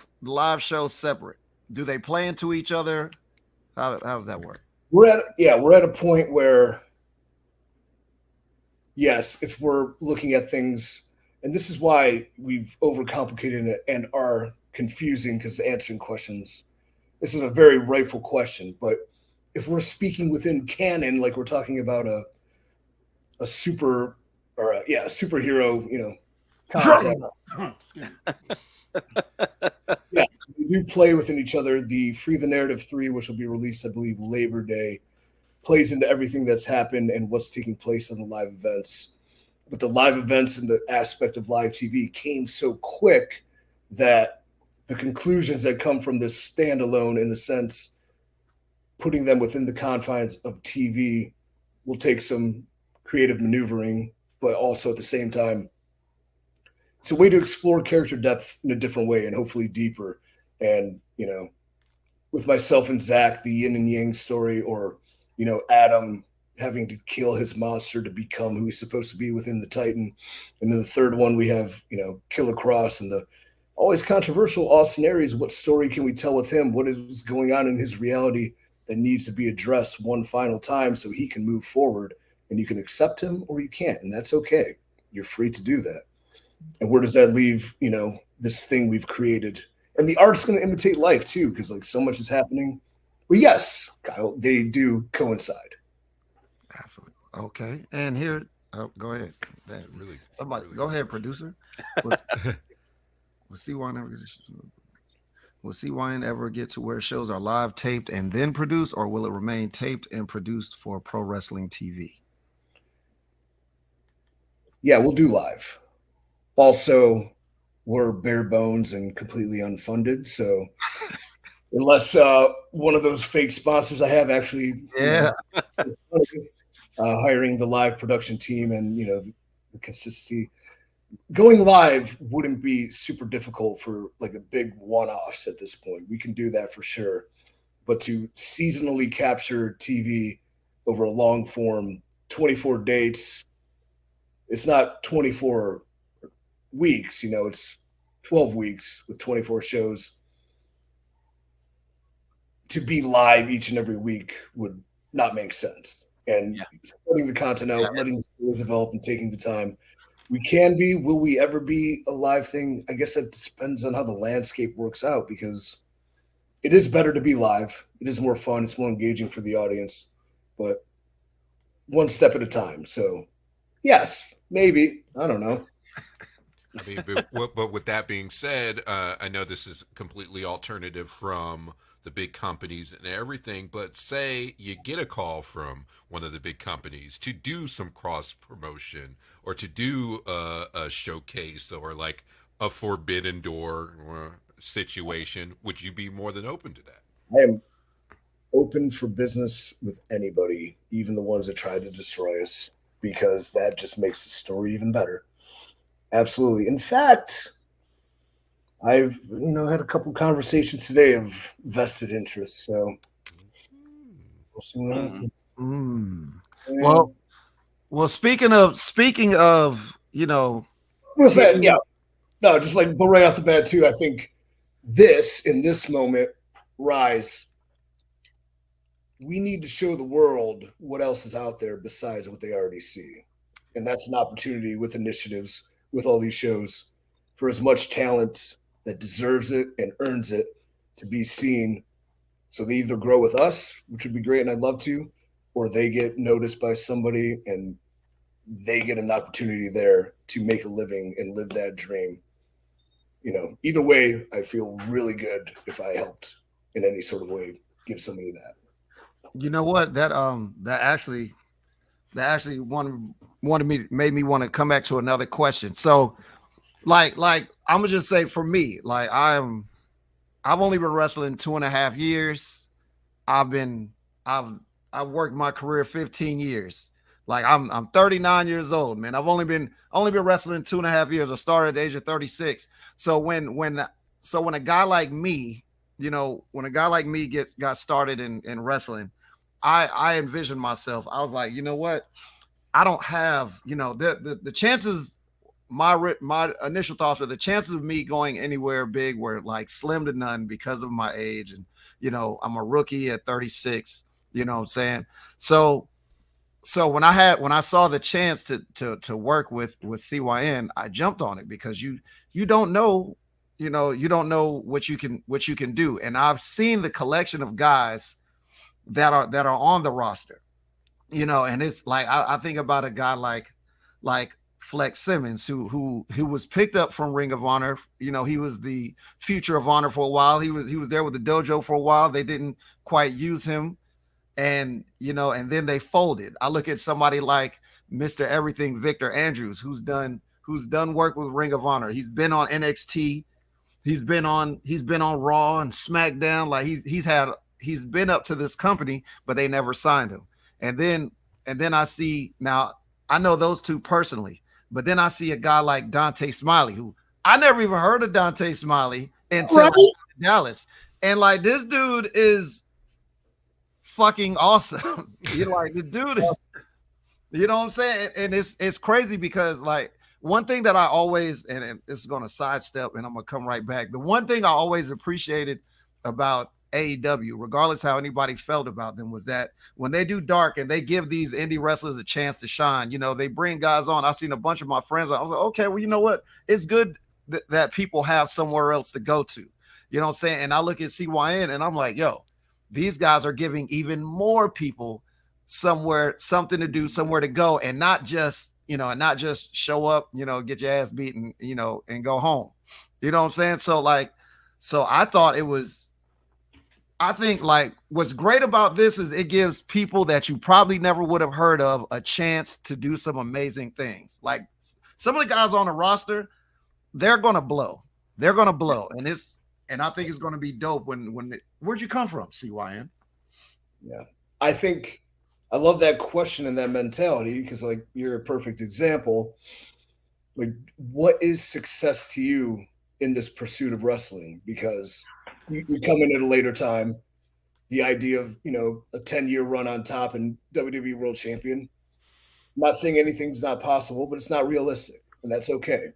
show separate? Do they play into each other? How does that work? we're at a point where yes, if we're looking at things, and this is why we've overcomplicated it and are confusing because answering questions, this is a very rightful question. But if we're speaking within canon, like we're talking about a super or a superhero, context, yeah, they do play within each other. The Free the Narrative 3, which will be released, I believe, Labor Day, plays into everything that's happened and what's taking place on the live events. But the live events and the aspect of live TV came so quick that the conclusions that come from this standalone, in a sense, putting them within the confines of TV, will take some creative maneuvering, but also at the same time, it's a way to explore character depth in a different way and hopefully deeper. And, with myself and Zach, the yin and yang story, or, Adam having to kill his monster to become who he's supposed to be within the Titan. And then the third one, we have, Killer Cross and the always controversial Austin Aries. What story can we tell with him? What is going on in his reality that needs to be addressed one final time so he can move forward? And you can accept him or you can't. And that's okay. You're free to do that. And where does that leave, this thing we've created? And the art's going to imitate life too, because like so much is happening. Well, yes, Kyle, they do coincide. Absolutely. Okay. And here, go ahead. Really, Somebody, really go ahead, producer. We'll see why never. Will CYN ever get to where shows are live, taped, and then produced, or will it remain taped and produced for pro wrestling TV? Yeah, we'll do live. Also, we're bare bones and completely unfunded. So unless one of those fake sponsors I have actually hiring the live production team and the consistency, going live wouldn't be super difficult for like a big one-offs at this point. We can do that for sure. But to seasonally capture TV over a long form, 24 dates, it's not 24 weeks, it's 12 weeks with 24 shows. To be live each and every week would not make sense. And putting the content out, letting the stories develop and taking the time. We can be. Will we ever be a live thing? I guess it depends on how the landscape works out, because it is better to be live. It is more fun. It's more engaging for the audience, but one step at a time. So yes, maybe. I don't know. I mean, but with that being said, I know this is completely alternative from the big companies and everything, but say you get a call from one of the big companies to do some cross promotion or to do a showcase or like a forbidden door situation, would you be more than open to that? I am open for business with anybody, even the ones that try to destroy us, because that just makes the story even better. Absolutely. In fact, I've had a couple conversations today of vested interest. So we'll see what happens. Well, speaking of, with that, yeah, no, just like, but right off the bat too, I think in this moment, Rise, we need to show the world what else is out there besides what they already see. And that's an opportunity with initiatives, with all these shows, for as much talent that deserves it and earns it to be seen. So they either grow with us, which would be great, and I'd love to, or they get noticed by somebody and they get an opportunity there to make a living and live that dream. Either way, I feel really good if I helped in any sort of way give somebody that. You know what? That actually made me want to come back to another question. So like I'm gonna just say for me, like I've only been wrestling 2.5 years. I've been I've worked my career 15 years. Like I'm 39 years old, man. I've only been wrestling 2.5 years. I started at the age of 36. So when a guy like me, when a guy like me got started in wrestling, I envisioned myself. I was like, you know what? I don't have, the chances. My initial thoughts are the chances of me going anywhere big were like slim to none because of my age, and I'm a rookie at 36. You know what I'm saying? So when I saw the chance to work with CYN, I jumped on it because you don't know, you don't know what you can do. And I've seen the collection of guys that are on the roster, and it's like I think about a guy like Flex Simmons, who was picked up from Ring of Honor. He was the future of Honor for a while. He was there with the dojo for a while. They didn't quite use him, and then they folded. I look at somebody like Mr. Everything Victor Andrews, who's done work with Ring of Honor. He's been on NXT. He's been on Raw and SmackDown. Like he's been up to this company, but they never signed him. And then I see, now I know those two personally, but then I see a guy like Dante Smiley, who I never even heard of Dante Smiley until Dallas. And like this dude is fucking awesome. Like the dude is, you know what I'm saying? And it's crazy because like one thing that I always, and this is going to sidestep and I'm going to come right back. The one thing I always appreciated about AEW, regardless how anybody felt about them, was that when they do dark and they give these indie wrestlers a chance to shine, they bring guys on. I've seen a bunch of my friends. I was like, okay, well, you know what? It's good that people have somewhere else to go to. You know what I'm saying? And I look at CYN and I'm like, yo, these guys are giving even more people something to do, somewhere to go, and not just show up, get your ass beaten, and go home. You know what I'm saying? So I think like what's great about this is it gives people that you probably never would have heard of a chance to do some amazing things. Like some of the guys on the roster, they're going to blow. They're going to blow. And I think it's going to be dope where'd you come from, CYN? Yeah. I think I love that question and that mentality because like you're a perfect example. Like what is success to you in this pursuit of wrestling? Because you come in at a later time, the idea of, a 10-year run on top and WWE World Champion. I'm not saying anything's not possible, but it's not realistic, and that's okay.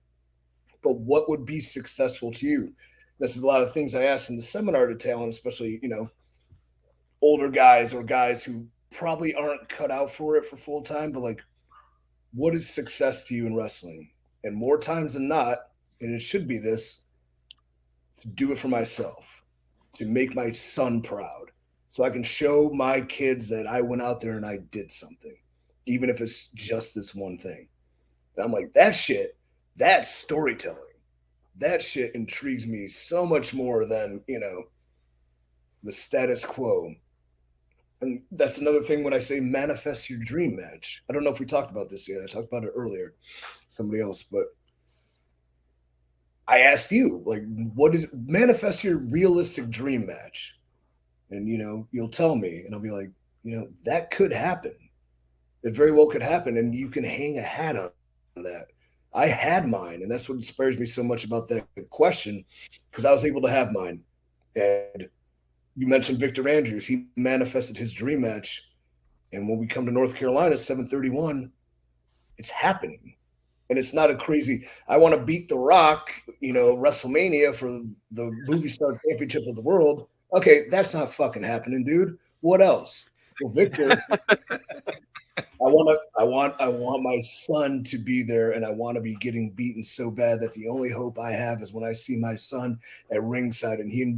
But what would be successful to you? This is a lot of things I ask in the seminar to talent, especially, older guys or guys who probably aren't cut out for it for full time, but like, what is success to you in wrestling? And more times than not, and it should be this, to do it for myself, to make my son proud, so I can show my kids that I went out there and I did something, even if it's just this one thing. And I'm like, that's storytelling. That shit intrigues me so much more than, the status quo. And that's another thing when I say manifest your dream match. I don't know if we talked about this yet. I talked about it earlier, somebody else, but I asked you, like, what is manifest your realistic dream match? And, you'll tell me, and I'll be like, that could happen. It very well could happen. And you can hang a hat on that. I had mine. And that's what inspires me so much about that question, because I was able to have mine. And you mentioned Victor Andrews. He manifested his dream match. And when we come to North Carolina, 7/31, it's happening. And it's not a crazy, I want to beat The Rock, WrestleMania for the movie star championship of the world. Okay, that's not fucking happening, dude. What else? Well, Victor, I want my son to be there, and I want to be getting beaten so bad that the only hope I have is when I see my son at ringside and he,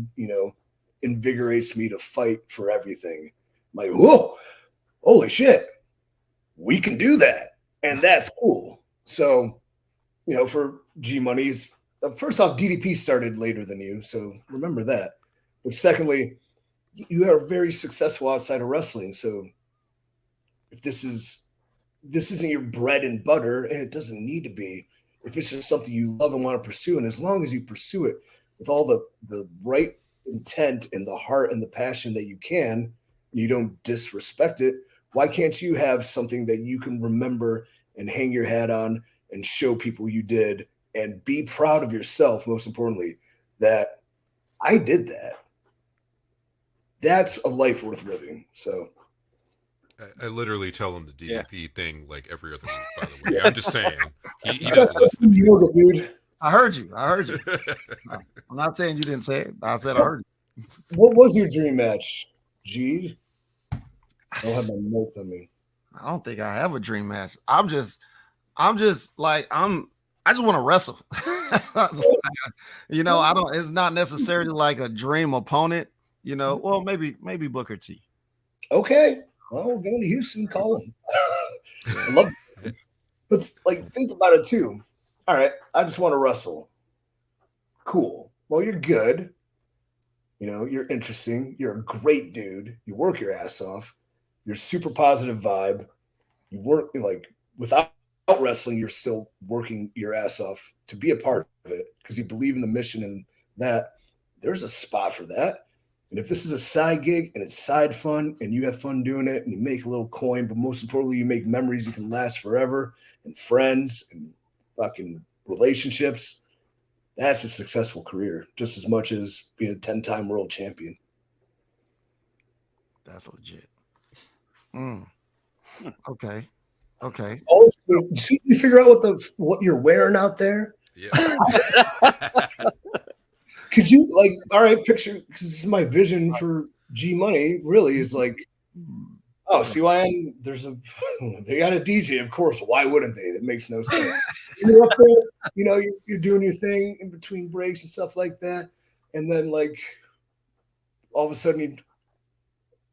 invigorates me to fight for everything. I'm like, whoa, holy shit, we can do that. and that's cool. So, for G Money, first off, DDP started later than you, so remember that. But secondly, you are very successful outside of wrestling. So if this isn't your bread and butter, and it doesn't need to be, if it's just something you love and want to pursue, and as long as you pursue it with all the right intent and the heart and the passion that you can, you don't disrespect it. Why can't you have something that you can remember and hang your hat on and show people you did and be proud of yourself, most importantly, that I did that? That's a life worth living. So I literally tell him the Yeah. DDP thing like every other week, by the way. I'm just saying. He doesn't listen to me. yoga, dude. I heard you. I'm not saying you didn't say it. I said I heard you. What was your dream match, G? I don't have my notes on me. I don't think I have a dream match. I just like I just want to wrestle. I don't. It's not necessarily like a dream opponent. Well, maybe Booker T. Okay. Well, we're going to Houston. Call him. I love it. But think about it too. All right, I just want to wrestle. Cool. Well, you're good. You're interesting. You're a great dude. You work your ass off. You're super positive vibe. You work without wrestling, you're still working your ass off to be a part of it because you believe in the mission and that there's a spot for that. And if this is a side gig and it's side fun and you have fun doing it and you make a little coin, but most importantly, you make memories you can last forever and friends and fucking relationships, that's a successful career just as much as being a 10-time world champion. That's legit. Okay. Also, you figure out what you're wearing out there? Yeah. Could you all right, picture, because this is my vision for G Money, really is CYN, they got a DJ, of course. Why wouldn't they? That makes no sense. You're up there, you're doing your thing in between breaks and stuff like that. And then all of a sudden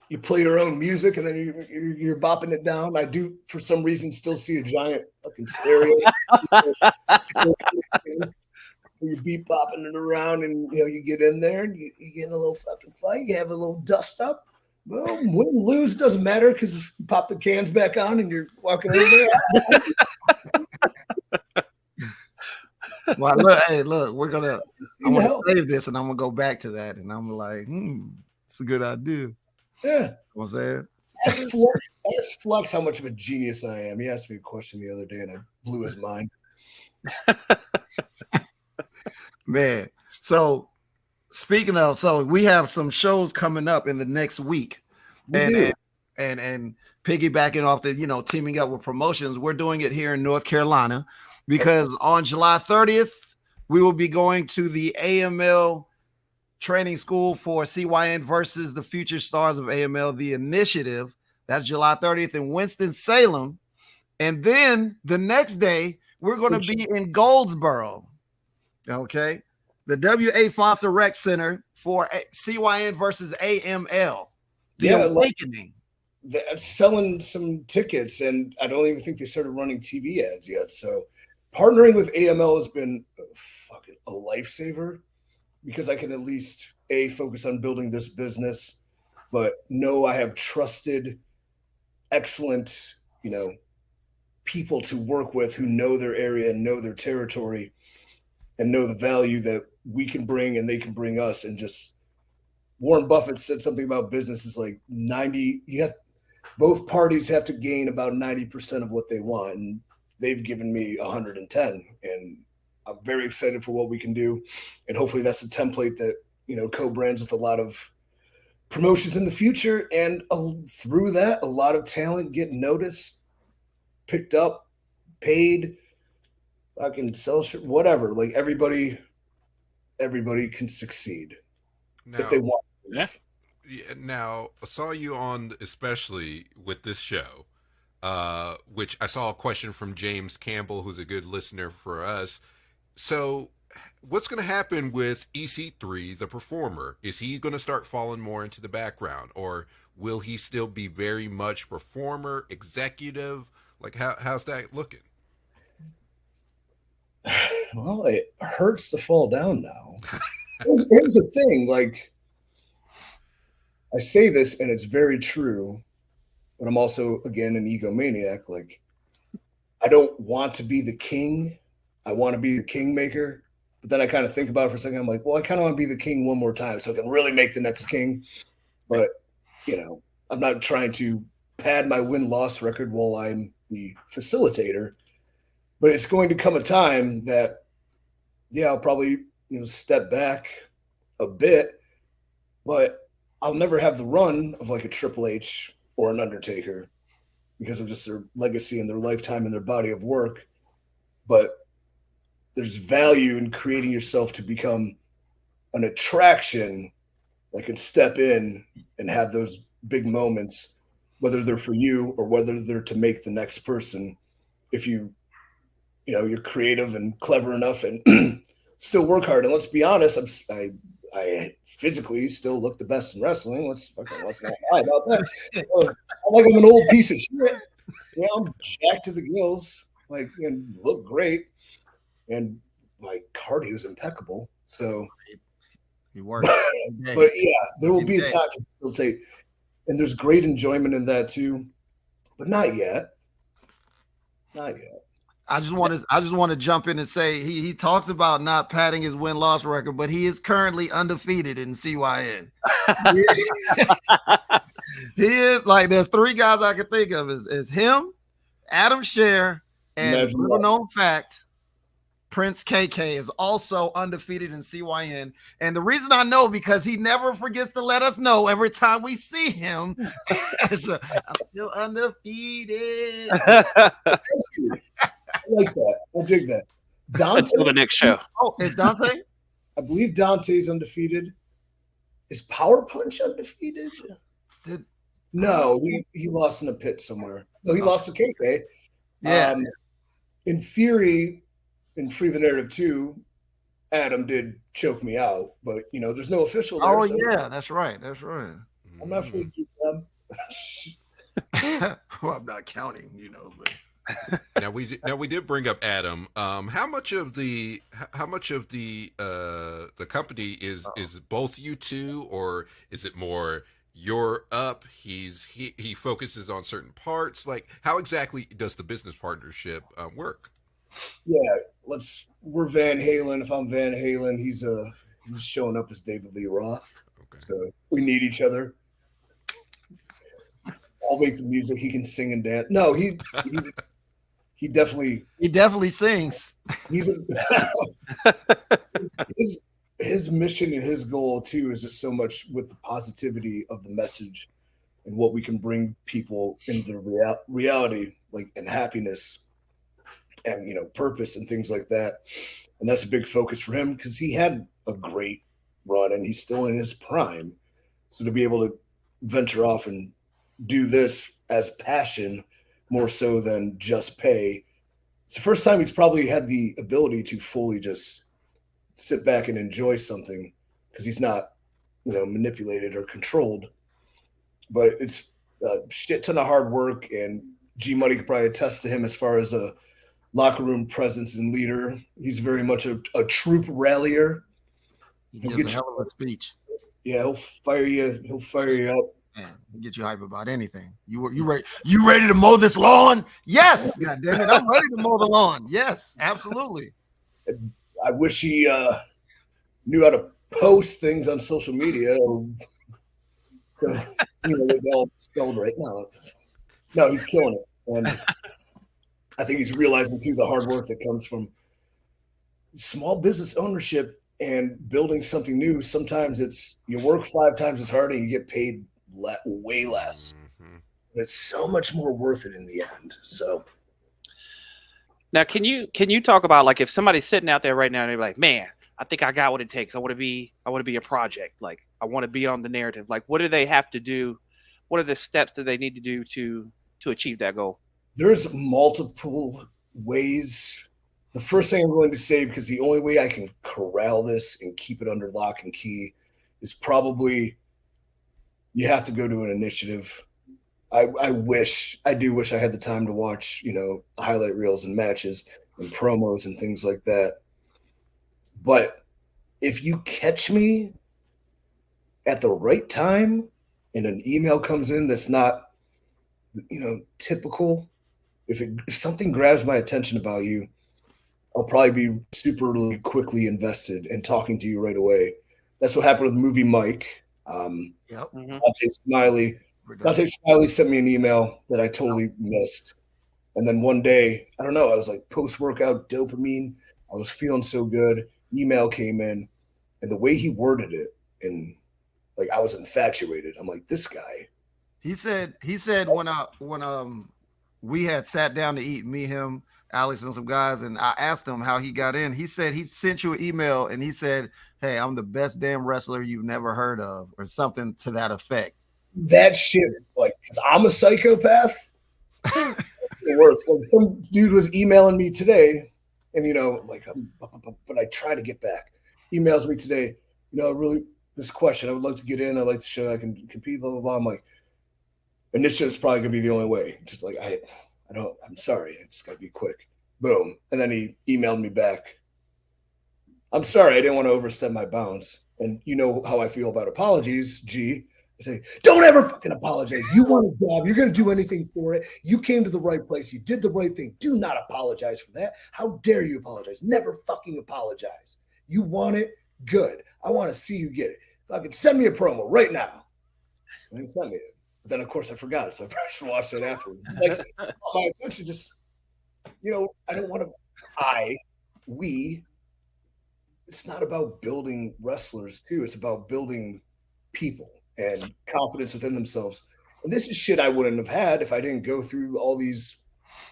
you play your own music and then you're bopping it down. I do, for some reason, still see a giant fucking stereo. You beat bopping it around, and you get in there and you get in a little fucking fight. You have a little dust up. Well, win, lose, doesn't matter because you pop the cans back on and you're walking over there. Well, look, I'm gonna save this and I'm gonna go back to that, and I'm like, it's a good idea. Yeah. I'm saying. Ask Flex how much of a genius I am. He asked me a question the other day and I blew his mind. Man, so speaking of, we have some shows coming up in the next week, and piggybacking off the teaming up with promotions, we're doing it here in North Carolina because on July 30th we will be going to the AML training school for CYN versus the future stars of AML, the initiative. That's July 30th in Winston-Salem, and then the next day we're going to be in Goldsboro. Okay, the W.A. Foster Rec Center for CYN versus AML, the Awakening. They're selling some tickets, and I don't even think they started running TV ads yet. So partnering with AML has been fucking a lifesaver because I can at least focus on building this business, but know I have trusted, excellent, people to work with who know their area and know their territory and know the value that we can bring and they can bring us. And just Warren Buffett said something about business is like both parties have to gain about 90% of what they want. And they've given me 110. And I'm very excited for what we can do. And hopefully that's a template that, co-brands with a lot of promotions in the future. And through that, a lot of talent get noticed, picked up, paid, I can sell shit, whatever. Everybody can succeed if they want. Yeah. Now, I saw you on, especially with this show, which I saw a question from James Campbell, who's a good listener for us. So what's going to happen with EC3, the performer? Is he going to start falling more into the background, or will he still be very much performer, executive? Like how's that looking? Well, it hurts to fall down now. Here's the thing, like I say this and it's very true, but I'm also again an egomaniac. Like I don't want to be the king. I want to be the kingmaker. But then I kind of think about it for a second. I'm like, well, I kind of want to be the king one more time so I can really make the next king. But, I'm not trying to pad my win-loss record while I'm the facilitator. But it's going to come a time that, yeah, I'll probably, step back a bit. But I'll never have the run of like a Triple H or an Undertaker because of just their legacy and their lifetime and their body of work. But there's value in creating yourself to become an attraction that can step in and have those big moments, whether they're for you or whether they're to make the next person. If you're creative and clever enough and still work hard. And let's be honest, I physically still look the best in wrestling. Let's not lie about that. I'm like I'm an old piece of shit. I'm jacked to the gills, and look great. And my cardio is impeccable. So he works. But yeah, there will be a time to facilitate, and there's great enjoyment in that too. But not yet. Not yet. I just want to jump in and say he talks about not padding his win-loss record, but he is currently undefeated in CYN. He is like there's three guys I can think of is him, Adam Scher, and little known fact, Prince KK is also undefeated in CYN. And the reason I know because he never forgets to let us know every time we see him. I'm still undefeated. I like that. I dig that. Dante, until the next show. Oh, is Dante? I believe Dante's undefeated. Is Power Punch undefeated? No, he lost in a pit somewhere. No, he lost to KK. Yeah. In theory, in Free the Narrative 2, Adam did choke me out, but there's no official there. Oh, so yeah, that's right. I'm not sure to keep them. Well, I'm not counting, but now we did bring up Adam. How much of the company is both you two, or is it more you're up, he focuses on certain parts? Like how exactly does the business partnership work? Yeah, we're Van Halen. If I'm Van Halen, he's showing up as David Lee Roth. Okay. So we need each other. I'll make the music. He can sing and dance. No, he definitely sings. His mission and his goal too is just so much with the positivity of the message and what we can bring people into the reality, and happiness and purpose and things like that. And that's a big focus for him because he had a great run and he's still in his prime. So to be able to venture off and do this as passion more so than just pay, it's the first time he's probably had the ability to fully just sit back and enjoy something because he's not manipulated or controlled. But it's a shit ton of hard work, and G Money could probably attest to him as far as a locker room presence and leader. He's very much a troop rallier. He'll get a hell of a speech. Yeah, he'll fire you up. Man, he'll get you hype about anything. You ready to mow this lawn? Yes. God damn it, I'm ready to mow the lawn. Yes, absolutely. I wish he knew how to post things on social media. They're all spelled right now. No, he's killing it. And I think he's realizing too the hard work that comes from small business ownership and building something new. Sometimes it's you work 5 times as hard and you get paid way less. Mm-hmm. But it's so much more worth it in the end. So now, can you talk about if somebody's sitting out there right now and they're like, man, I think I got what it takes. I want to be a project. I want to be on the narrative. What do they have to do? What are the steps that they need to do to achieve that goal? There's multiple ways. The first thing I'm going to say, because the only way I can corral this and keep it under lock and key is probably you have to go to an initiative I do wish I had the time to watch, highlight reels and matches and promos and things like that. But if you catch me at the right time and an email comes in that's not, typical, if something grabs my attention about you, I'll probably be super quickly invested in talking to you right away. That's what happened with movie Mike. Yep. Mhm. Dante Smiley. Dante Smiley sent me an email that I totally missed. And then one day, I don't know, I was like post-workout dopamine. I was feeling so good. Email came in, and the way he worded it, and like I was infatuated. I'm like, this guy. He said when we had sat down to eat, me, him, Alex, and some guys, and I asked him how he got in. He said he sent you an email and he said, "Hey, I'm the best damn wrestler you've never heard of," or something to that effect. That shit, like, because I'm a psychopath. It works. Like some dude was emailing me today, and but I try to get back. Emails me today, really this question. I would love to get in. I'd like to show I can compete. Blah blah blah. I'm like, and this shit's probably gonna be the only way. Just like I don't. I'm sorry. I just gotta be quick. Boom. And then he emailed me back. I'm sorry. I didn't want to overstep my bounds. And you know how I feel about apologies, G. I say, don't ever fucking apologize. You want a job. You're going to do anything for it. You came to the right place. You did the right thing. Do not apologize for that. How dare you apologize? Never fucking apologize. You want it? Good. I want to see you get it. Fucking send me a promo right now. And he sent me it. But then, of course, I forgot. So I probably should watch it afterwards. Like, my attention just, I don't want to, it's not about building wrestlers too. It's about building people and confidence within themselves. And this is shit I wouldn't have had if I didn't go through all these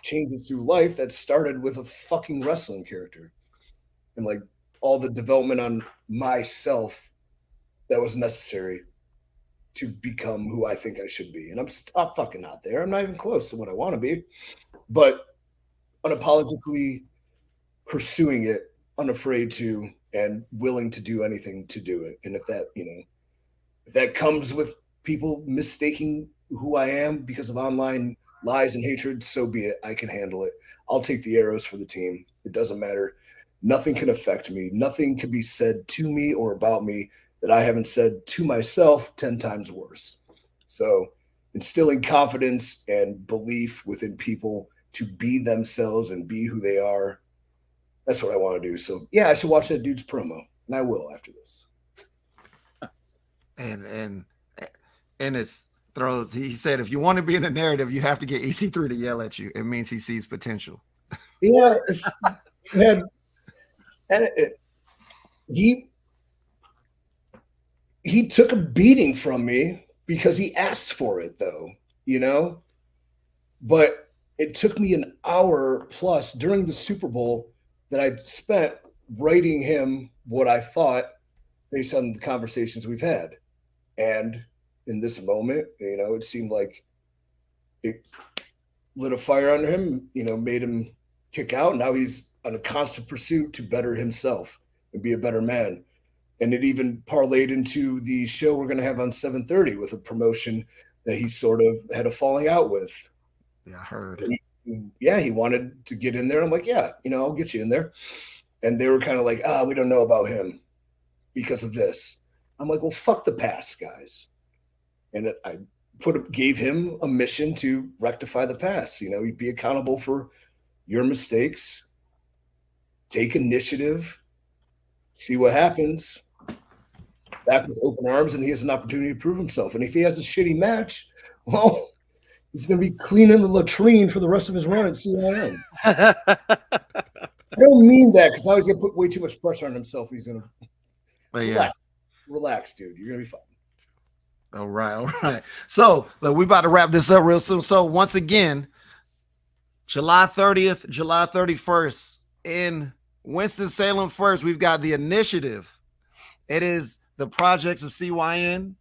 changes through life that started with a fucking wrestling character and like all the development on myself that was necessary to become who I think I should be. And I'm fucking not there. I'm not even close to what I want to be, but unapologetically pursuing it, unafraid to, and willing to do anything to do it. And if that comes with people mistaking who I am because of online lies and hatred, so be it. I can handle it. I'll take the arrows for the team. It doesn't matter. Nothing can affect me. Nothing can be said to me or about me that I haven't said to myself 10 times worse. So instilling confidence and belief within people to be themselves and be who they are, that's what I want to do. So yeah, I should watch that dude's promo, and I will after this. And it's throws. He said, if you want to be in the narrative, you have to get EC3 to yell at you. It means he sees potential. Yeah, man, and he took a beating from me because he asked for it, though. But it took me an hour plus during the Super Bowl that I spent writing him what I thought based on the conversations we've had. And in this moment, it seemed like it lit a fire under him, made him kick out. Now he's on a constant pursuit to better himself and be a better man. And it even parlayed into the show we're going to have on 7:30 with a promotion that he sort of had a falling out with. Yeah, I heard. He wanted to get in there. I'm like, yeah, I'll get you in there. And they were kind of like, we don't know about him because of this. I'm like, well, fuck the past, guys. And I gave him a mission to rectify the past. You'd be accountable for your mistakes, take initiative, see what happens. Back with open arms, and he has an opportunity to prove himself. And if he has a shitty match, well, he's going to be cleaning the latrine for the rest of his run at CYN. I don't mean that because now he's going to put way too much pressure on himself. He's going to relax, dude. You're going to be fine. All right. So look, we about to wrap this up real soon. So once again, July 30th, July 31st in Winston-Salem first, we've got the initiative. It is the projects of CYN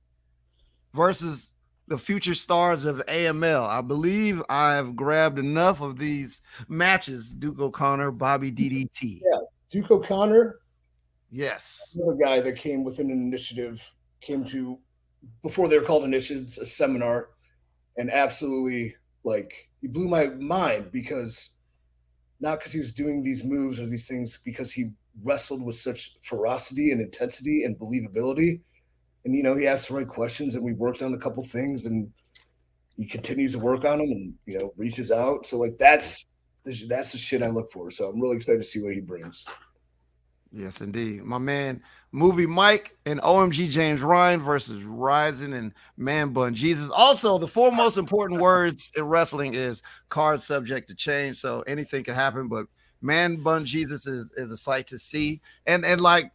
versus the future stars of AML. I believe I've grabbed enough of these matches. Duke O'Connor, Bobby DDT. Yeah, Duke O'Connor. Yes. Another guy that came within an initiative, came to, before they were called initiatives, a seminar. and absolutely like he blew my mind because not because he was doing these moves or these things, because he wrestled with such ferocity and intensity and believability. And he asked the right questions, and we worked on a couple things, and he continues to work on them, and reaches out. So like that's the shit I look for. So I'm really excited to see what he brings. Yes, indeed. My man, Movie Mike and OMG James Ryan versus Rising and Man Bun Jesus. Also, the four most important words in wrestling is card subject to change. So anything can happen, but Man Bun Jesus is a sight to see. And like,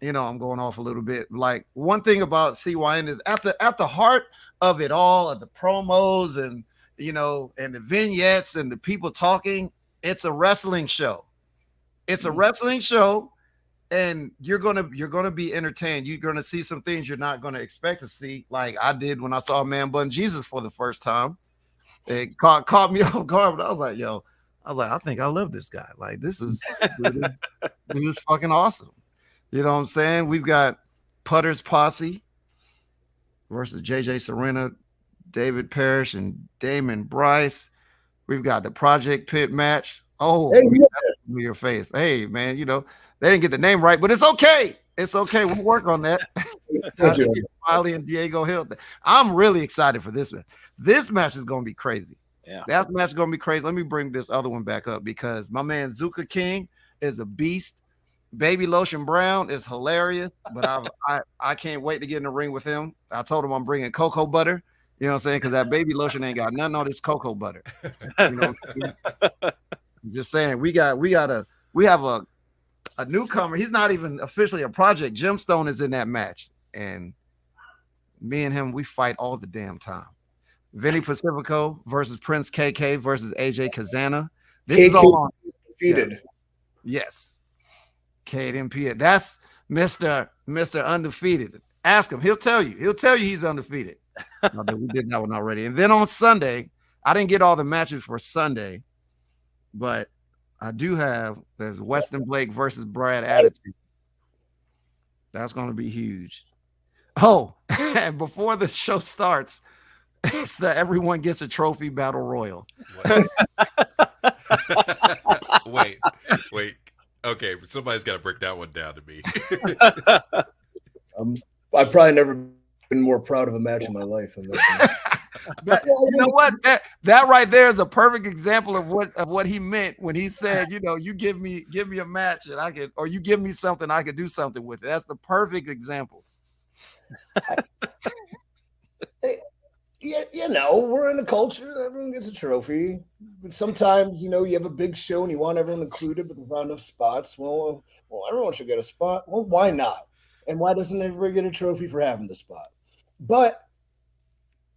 I'm going off a little bit. Like, one thing about CYN is at the heart of it all, of the promos and and the vignettes and the people talking, it's a wrestling show. It's a wrestling show. And you're gonna be entertained. You're gonna see some things you're not gonna expect to see, like I did when I saw Man Bun Jesus for the first time. It caught me off guard, but I was like, I think I love this guy. Like, this is fucking awesome. You know what I'm saying? We've got Putter's Posse versus JJ Serena, David Parrish, and Damon Bryce. We've got the Project Pit match. Oh, Hey, your face. Hey, man, they didn't get the name right, but it's okay. It's okay. We'll work on that. Smiley and Diego Hill. I'm really excited for this one. This match is going to be crazy. Yeah. That match is going to be crazy. Let me bring this other one back up because my man Zuka King is a beast. Baby Lotion Brown is hilarious, but I can't wait to get in the ring with him. I told him I'm bringing cocoa butter. You know what I'm saying? Because that Baby Lotion ain't got nothing on this cocoa butter. I'm just saying we have a newcomer. He's not even officially a project. Gemstone is in that match, and me and him, we fight all the damn time. Vinny Pacifico versus Prince KK versus AJ Kazana. This KK is all on defeated. Yeah. Yes. KDMP. That's Mr. Undefeated. Ask him. He'll tell you. He's undefeated. We did that one already. And then on Sunday, I didn't get all the matches for Sunday, but I do have, there's Weston Blake versus Brad Attitude. That's going to be huge. Oh, and before the show starts, it's the everyone gets a trophy battle royal. Wait. Okay, somebody's got to break that one down to me. I've probably never been more proud of a match in my life than this one. You know what? That right there is a perfect example of what he meant when he said, you give me a match and I could, or you give me something, I could do something with it. That's the perfect example. We're in a culture, everyone gets a trophy. But sometimes, you have a big show and you want everyone included, but there's not enough spots. Well, everyone should get a spot. Well, why not? And why doesn't everybody get a trophy for having the spot? But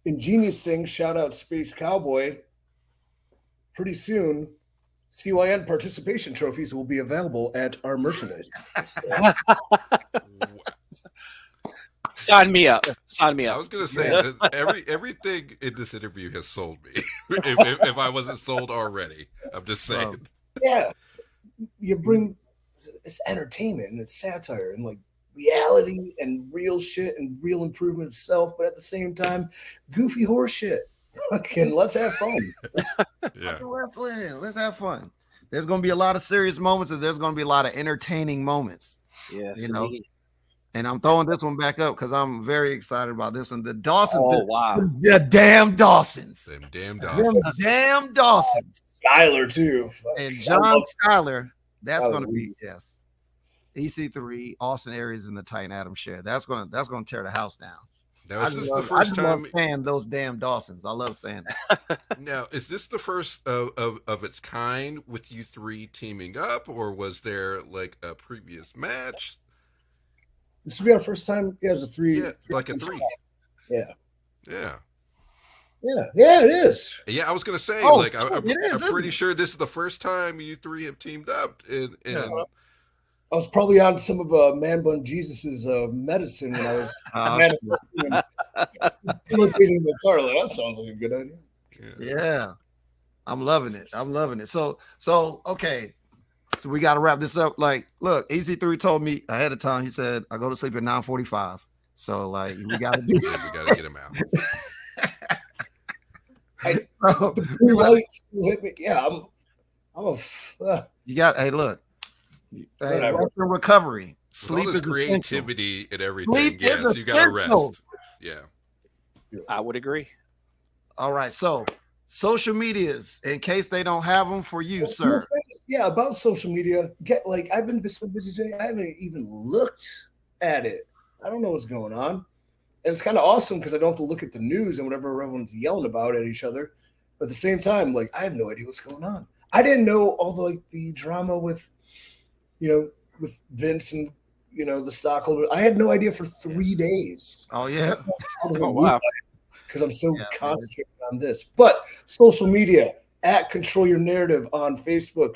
ingenious thing, shout out Space Cowboy. Pretty soon, CYN participation trophies will be available at our merchandise. Sign me up. I was gonna say that everything in this interview has sold me. if I wasn't sold already, I'm just saying. Yeah, you bring it's entertainment and it's satire and like reality and real shit and real improvement of self, but at the same time, goofy horse shit. Fucking let's have fun. Yeah, let's have fun. There's gonna be a lot of serious moments, and there's gonna be a lot of entertaining moments. Yes, And I'm throwing this one back up because I'm very excited about this one. The Dawsons. Oh, wow. The damn Dawsons. them damn Dawsons. Skyler too. And John Skyler. That's going to be, yes. EC3, Austin Aries, and the Titan Adam share. That's gonna tear the house down. Now, is this the first time saying those damn Dawsons? I love saying that. Now, is this the first of its kind with you three teaming up, or was there like a previous match? This will be our first time. Yeah, as a three. Yeah, like a three. Yeah. Yeah. Yeah, it is. Yeah, I was gonna say, I'm pretty sure this is the first time you three have teamed up. I was probably on some of Man Bun Jesus's medicine when I was facilitating the car. Like, that sounds like a good idea. Yeah, I'm loving it. So okay. So we got to wrap this up. Like, look, EC3 told me ahead of time. He said I go to sleep at 9:45. So like, we got to do. We got to get him out. Bro, The blue light still hit me. Yeah, you got. Hey, look. Hey, Whatever. rest and recovery. With Sleep all is this essential. creativity and everything, Sleep is yes, you got to essential. rest. Yeah. I would agree. All right. So, social medias, in case they don't have them for you, sir. Yeah, about social media. I've been so busy today. I haven't even looked at it. I don't know what's going on. And it's kind of awesome because I don't have to look at the news and whatever everyone's yelling about at each other. But at the same time, like I have no idea what's going on. I didn't know all the drama with Vince and the stockholder. I had no idea for 3 days. Oh yeah. Oh, wow. Because I'm so Yeah, concentrated on this. But social media at Control Your Narrative on Facebook,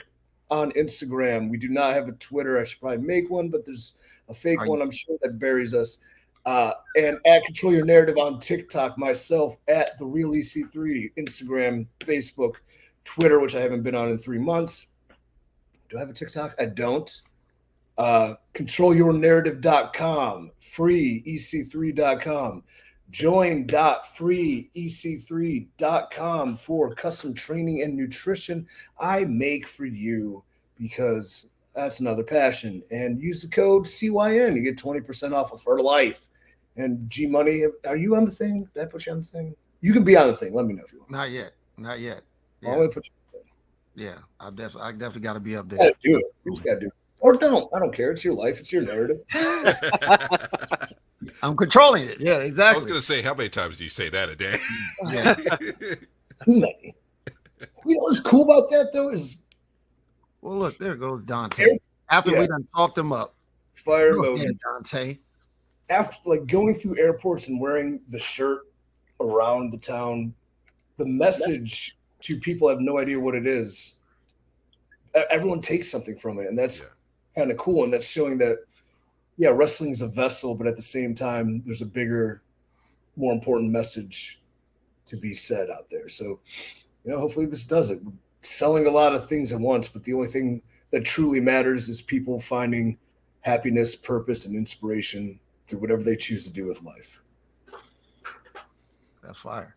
on Instagram. We do not have a Twitter. I should probably make one, but there's a fake one. I'm sure that buries us. And at Control Your Narrative on TikTok, myself at The Real EC3, Instagram, Facebook, Twitter, which I haven't been on in 3 months. Do I have a TikTok? I don't. ControlYourNarrative.com, freeec3.com, join.freec3.com for custom training and nutrition I make for you because that's another passion. And use the code CYN. You get 20% off of Life. And G Money, are you on the thing? Did I put you on the thing? You can be on the thing. Let me know if you want. Not yet. Not yet. Yeah. I'll put you on the thing. Yeah, I definitely got to be up You there. gotta do it. You just gotta do it. Or don't. I don't care. It's your life. It's your narrative. I'm controlling it. Yeah, I was exactly. going to say, how many times do you say that a day? Yeah. Too many. You know what's cool about that though is Well, look, there goes Dante. After we done talked him up. fire Go emoji. ahead, Dante. After going through airports and wearing the shirt around the town, the message to people have no idea what it is. Everyone takes something from it, and that's kind of cool. And that's showing that, wrestling is a vessel, but at the same time, there's a bigger, more important message to be said out there. So, hopefully this does it. We're selling a lot of things at once, but the only thing that truly matters is people finding happiness, purpose, and inspiration through whatever they choose to do with life. That's fire.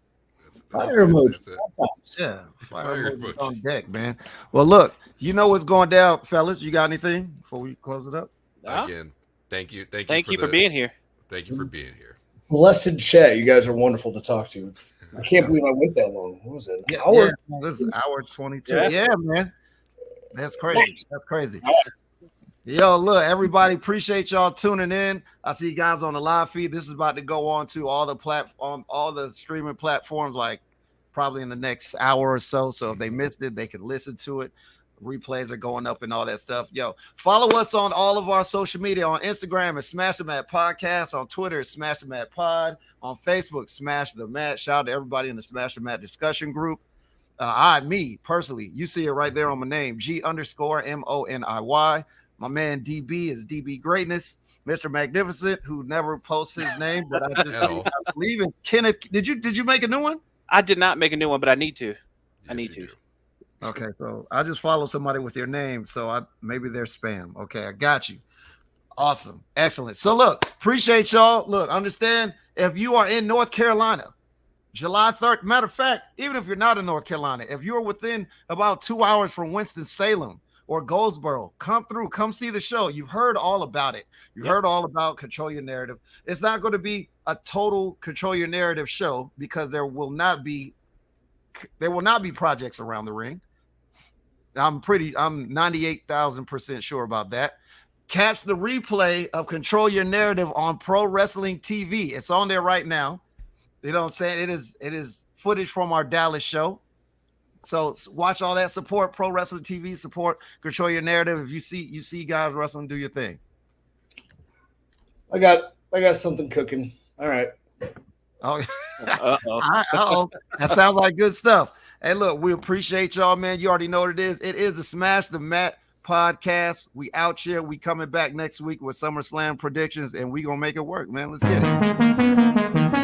Fire emoji. Yeah, Fire emoji emoji. on deck, man. Well, look, you know what's going down, fellas. You got anything before we close it up? Again, thank you For being here. Thank you for being here. Blessed chat. You guys are wonderful to talk to. I can't believe I went that long. What was it? Yeah, Hour? this is hour 22. Yeah. Yeah, man. That's crazy. That's crazy. Yo, look, everybody, appreciate y'all tuning in. I see you guys on the live feed. This is about to go on to all the streaming platforms, like probably in the next hour or so. So if they missed it, they can listen to it. Replays are going up and all that stuff. Yo, follow us on all of our social media. On Instagram, it's Smash the Mat Podcast. On Twitter, it's Smash the Mat Pod. On Facebook, Smash the Mat. Shout out to everybody in the Smash the Mat discussion group. Me personally, you see it right there on my name, G_MONIY. My man DB is DB Greatness, Mr. Magnificent, who never posts his name, but I believe in Kenneth. Did you make a new one? I did not make a new one, but I need to. I need to. Okay, so I just follow somebody with your name, so maybe they're spam. Okay, I got you. Awesome, excellent. So look, appreciate y'all. Look, understand if you are in North Carolina, July 3rd. Matter of fact, even if you're not in North Carolina, if you're within about 2 hours from Winston-Salem or Goldsboro, come through, come see the show. You've heard all about it. You heard all about Control Your Narrative. It's not going to be a total Control Your Narrative show because there will not be projects around the ring. I'm 98,000% sure about that. Catch the replay of Control Your Narrative on Pro Wrestling TV. It's on there right now. You know what I'm saying? It is footage from our Dallas show. So watch all that, support Pro Wrestling TV, support Control Your Narrative. If you see guys wrestling, do your thing. I got something cooking. All right. Oh, Uh-oh. That sounds like good stuff. Hey, look, we appreciate y'all, man. You already know what it is. It is the Smash the Mat podcast. We out here. We coming back next week with SummerSlam predictions, and we gonna make it work, man. Let's get it.